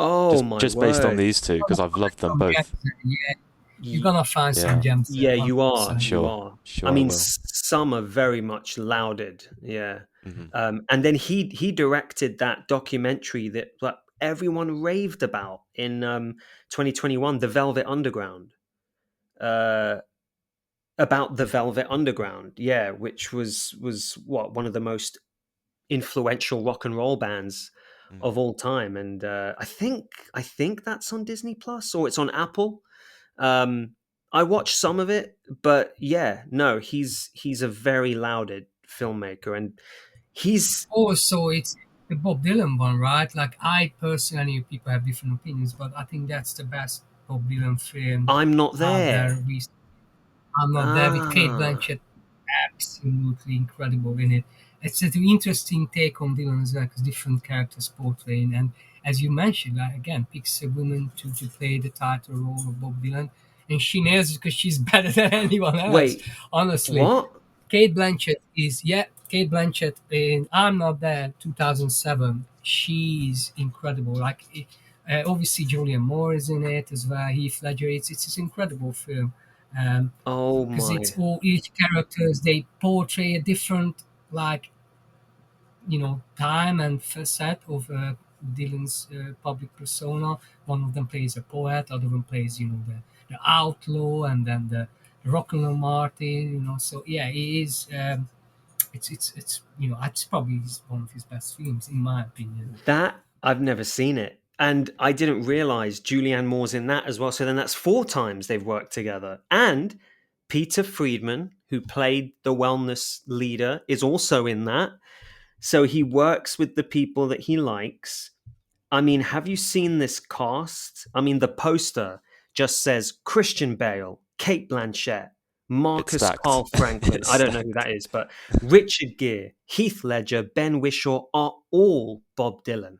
Oh my Just based on word. these two, because I've loved them some gems, both. yeah, you're Ye- gonna find some Yeah, gems there, Yeah, you are. 100%. You sure, are. I sure I mean, will. some are very much lauded. Yeah. Hmm. And then he directed that documentary that everyone raved about in 2021, The Velvet Underground. Uh, about the Velvet Underground, yeah, which was what, one of the most influential rock and roll bands Mm. of all time. And I think that's on Disney Plus or it's on Apple. Um, I watched some of it, but yeah, no, he's a very lauded filmmaker, and he's Also, it's the Bob Dylan one, right? Like I personally, people have different opinions, but I think that's the best Bob Dylan film I'm not out there. there. I'm Not There with Kate Ah, Blanchett, absolutely incredible in it. It's an interesting take on Dylan as well, because different characters portraying, and as you mentioned, like, again, picks a woman to play the title role of Bob Dylan, and she nails it because she's better than anyone else. wait, Honestly, what? Kate Blanchett in I'm Not There 2007. She's incredible. Like obviously Julianne Moore is in it as well. Heath Ledger. It's an incredible film. Um, Oh because my. it's all each characters they portray a different, like, time and facet of Dylan's public persona. One of them plays a poet, other one plays the outlaw, and then the rock and roll Martin. So yeah, it is. It's it's probably one of his best films in my opinion. That I've never seen it. And I didn't realize Julianne Moore's in that as well. So then that's four times they've worked together. And Peter Friedman, who played the wellness leader, is also in that. So he works with the people that he likes. I mean, have you seen this cast? I mean, the poster just says Christian Bale, Kate Blanchett, It's Marcus stacked. Carl Franklin. It's I don't know who stacked. that is, but Richard Gere, Heath Ledger, Ben Whishaw are all Bob Dylan.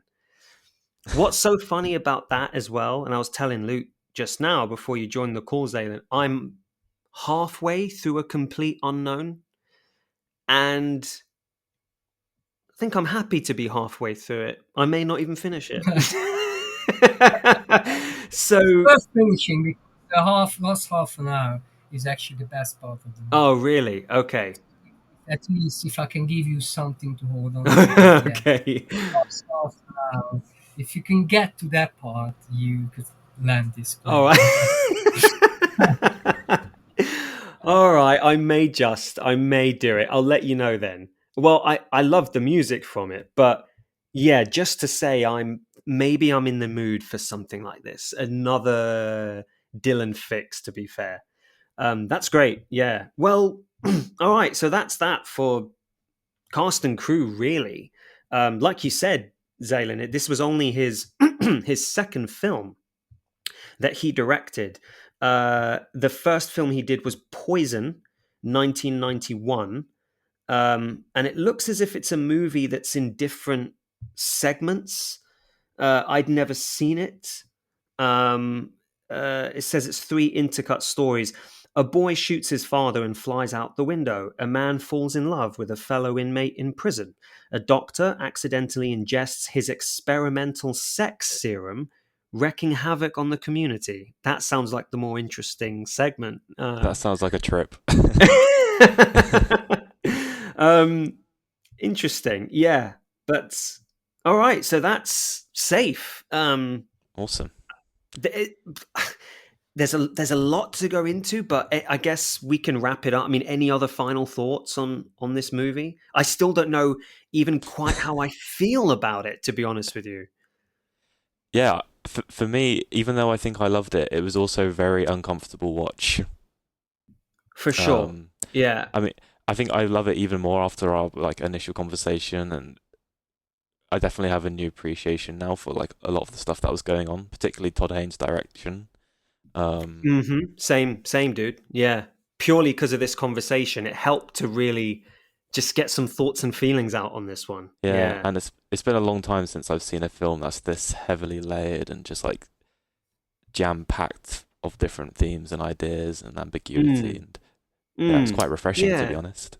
What's so funny about that as well, and I was telling Luke just now before you joined the call, Zalan, I'm halfway through A Complete Unknown, and I think I'm happy to be halfway through it. I may not even finish it. So, Worth finishing because the last half an hour is actually the best part of the movie. oh, really? Okay. At least if I can give you something to hold on to, but yeah, Okay. last half an hour. If you can get to that part, you could land this All plane. right. All right. I may do it. I'll let you know then. Well, I love the music from it, but yeah, just to say maybe I'm in the mood for something like this. Another Dylan fix, to be fair. That's great. Yeah. Well, all right. So that's that for cast and crew, really. Like you said, Zaylin, this was only his his second film that he directed. The first film he did was Poison, 1991, and it looks as if it's a movie that's in different segments. I'd never seen it. Um, it says it's three intercut stories. A boy shoots his father and flies out the window. A man falls in love with a fellow inmate in prison. A doctor accidentally ingests his experimental sex serum, wreaking havoc on the community. That sounds like the more interesting segment. That sounds like a trip. um, interesting, yeah. But all right, so that's safe. Awesome. Th- there's a lot to go into, but I guess we can wrap it up. I mean, any other final thoughts on this movie? I still don't know even quite how I feel about it, to be honest with you. Yeah, for me, even though I think I loved it, it was also a very uncomfortable watch. For sure. Um, Yeah. I mean, I think I love it even more after our like initial conversation, and I definitely have a new appreciation now for like a lot of the stuff that was going on, particularly Todd Haynes' direction. Um, Same, dude. Yeah. Purely because of this conversation, it helped to really just get some thoughts and feelings out on this one. yeah, Yeah. and it's been a long time since I've seen a film that's this heavily layered and just like jam packed of different themes and ideas and ambiguity, Mm, and yeah, it's mm, quite refreshing to be yeah. honest.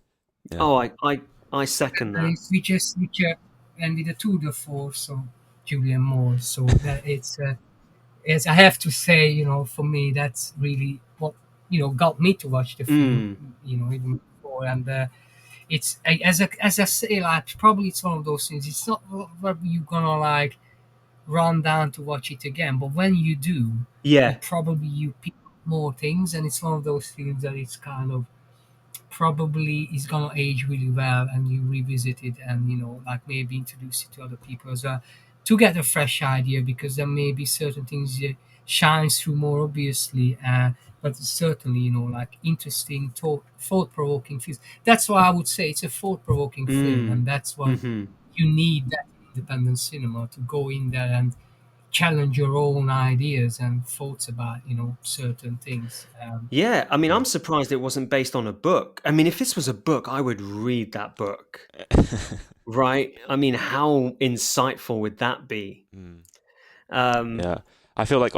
Yeah, Oh, I second And that. and with the tour de force of Julianne Moore, so that it's I have to say, for me, that's really what got me to watch the film, Mm, even before. And as I say, like, probably it's one of those things. It's not where you're gonna like run down to watch it again, but when you do, yeah. you pick up more things, and it's one of those things that it's kind of probably is gonna age really well, and you revisit it, and like maybe introduce it to other people as well to get a fresh idea, because there may be certain things that shines through more obviously, but certainly like interesting thought-provoking films. That's why I would say it's a thought-provoking film, and Mm, that's what mm-hmm. you need that independent cinema, to go in there and challenge your own ideas and thoughts about certain things. Yeah, I mean, Yeah. I'm surprised it wasn't based on a book. I mean, if this was a book, I would read that book, right? I mean, how insightful would that be? Mm. Um, Yeah, I feel like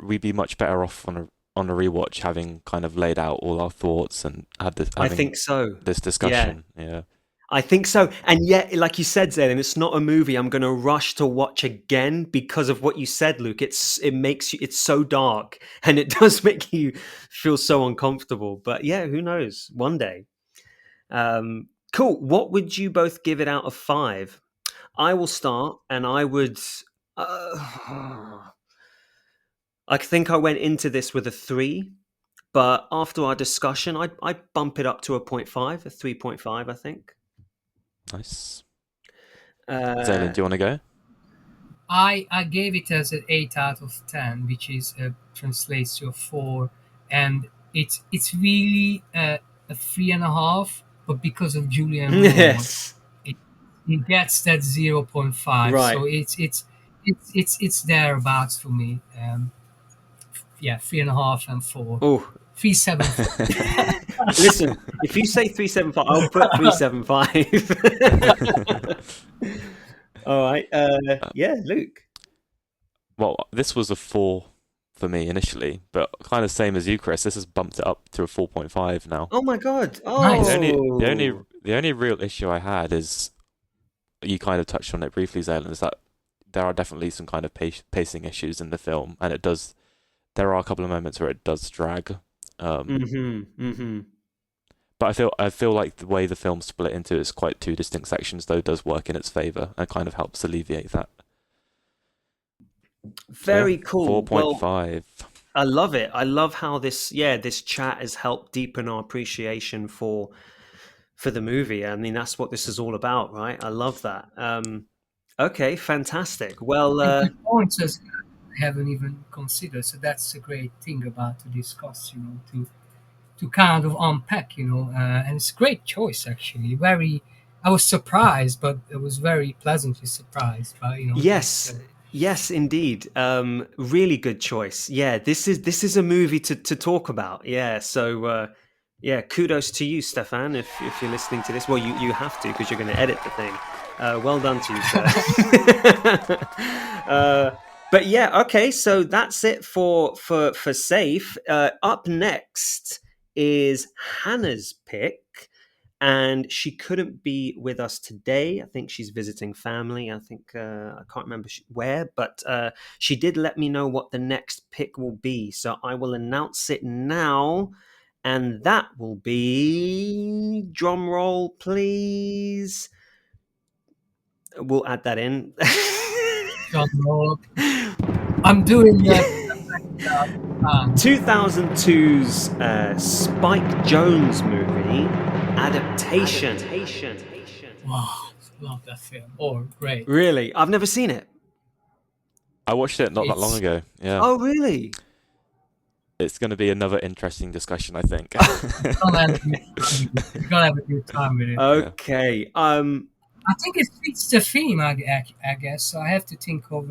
we'd be much better off on a rewatch, having kind of laid out all our thoughts and I having think so. this Yeah, discussion. Yeah, I think so. And yet, like you said, Zayn, it's not a movie I'm going to rush to watch again because of what you said, Luke. It makes you, it's so dark and it does make you feel so uncomfortable. But yeah, who knows? One day. Cool. What would you both give it out of 5? I will start, and I would. Uh, I think I went into this with a 3, but after our discussion, I'd bump it up to a 0.5, a 3.5, I think. nice. Zaylin, Uh, do you want to go? I gave it as an 8 out of 10, which is translates to a 4, and it's really a 3.5. But because of Julianne Moore, yes. it, it gets that 0.5. Right. So it's thereabouts for me. Yeah, 3.5 and 4, Oh. 3.75. Listen, if you say 375, I'll put 375. All right. Yeah, Luke. Well, this was a 4 for me initially, but kind of same as you, Chris. This has bumped it up to a 4.5 now. Oh my God. Nice. The only real issue I had is, you kind of touched on it briefly, Zaylin, is that there are definitely some kind of pacing issues in the film, and there are a couple of moments where it does drag. But I feel like the way the film's split into is quite two distinct sections, though, does work in its favor and kind of helps alleviate that. Very cool. 4.5. Well, I love it. I love how this chat has helped deepen our appreciation for the movie. I mean, that's what this is all about, right? I love that. Okay, fantastic. Well, And good points as I haven't even considered. So that's a great thing about to discuss, to kind of unpack, and it's a great choice actually. I was surprised, but I was very pleasantly surprised by yes, yes, indeed. Really good choice. Yeah, this is a movie to talk about. Yeah, so yeah, kudos to you, Stefan. If you're listening to this, well, you have to because you're going to edit the thing. Well done to you, sir. But yeah, okay. So that's it for safe. Up next is Hannah's pick, and she couldn't be with us today. I think she's visiting family. I think I can't remember where, but she did let me know what the next pick will be. So I will announce it now, and that will be, drum roll, please. We'll add that in. John Roll. I'm doing that. 2002's Spike Jonze movie adaptation. Wow, love that film. Oh, great. Really? I've never seen it. I watched it not that long ago. Yeah. Oh, really? It's going to be another interesting discussion, I think. You're gonna have a good time with it. Okay. I think it fits the theme, I guess. So I have to think of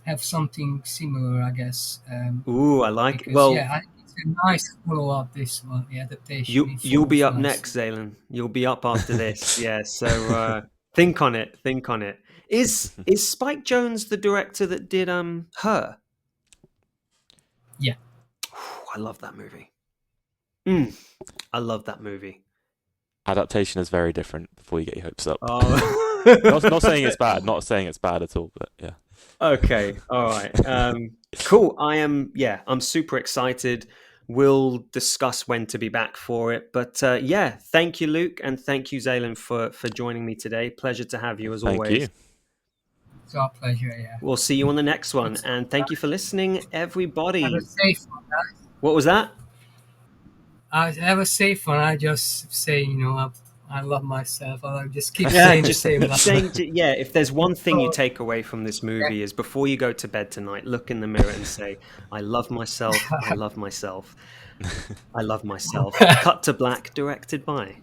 have something similar, I guess. Ooh, I like it. Because, Well, yeah, it's a nice follow up. This one, the adaptation. you'll be up nice. next, Zalan. You'll be up after this. Yeah. So think on it. Think on it. Is Spike Jonze the director that did Her? Yeah. I love that movie. I love that movie. Adaptation is very different before you get your hopes up. Oh. not saying it's bad. Not saying it's bad at all, but yeah. Okay. All right. Cool. I'm super excited. We'll discuss when to be back for it. But yeah, thank you, Luke, and thank you, Zalan, for joining me today. Pleasure to have you as always. Thank you. It's our pleasure, yeah. We'll see you on the next one. And thank you for listening, everybody. Have a safe one, guys. What was that? Have a safe one. I just say, I love myself. I just keep saying the same. If there's one thing you take away from this movie is before you go to bed tonight, look in the mirror and say, I love myself, I love myself, I love myself. Cut to black, directed by.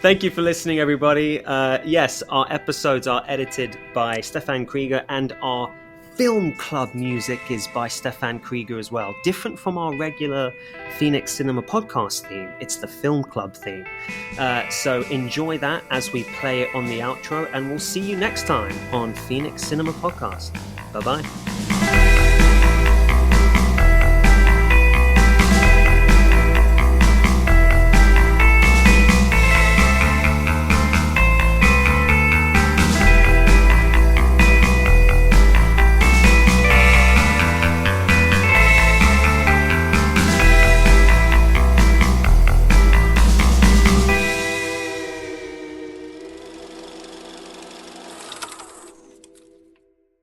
Thank you for listening, everybody. Yes, our episodes are edited by Stefan Krieger, and our film club music is by Stefan Krieger as well. Different from our regular Phoenix Cinema podcast theme. It's the film club theme. So enjoy that as we play it on the outro, and we'll see you next time on Phoenix Cinema Podcast. Bye-bye.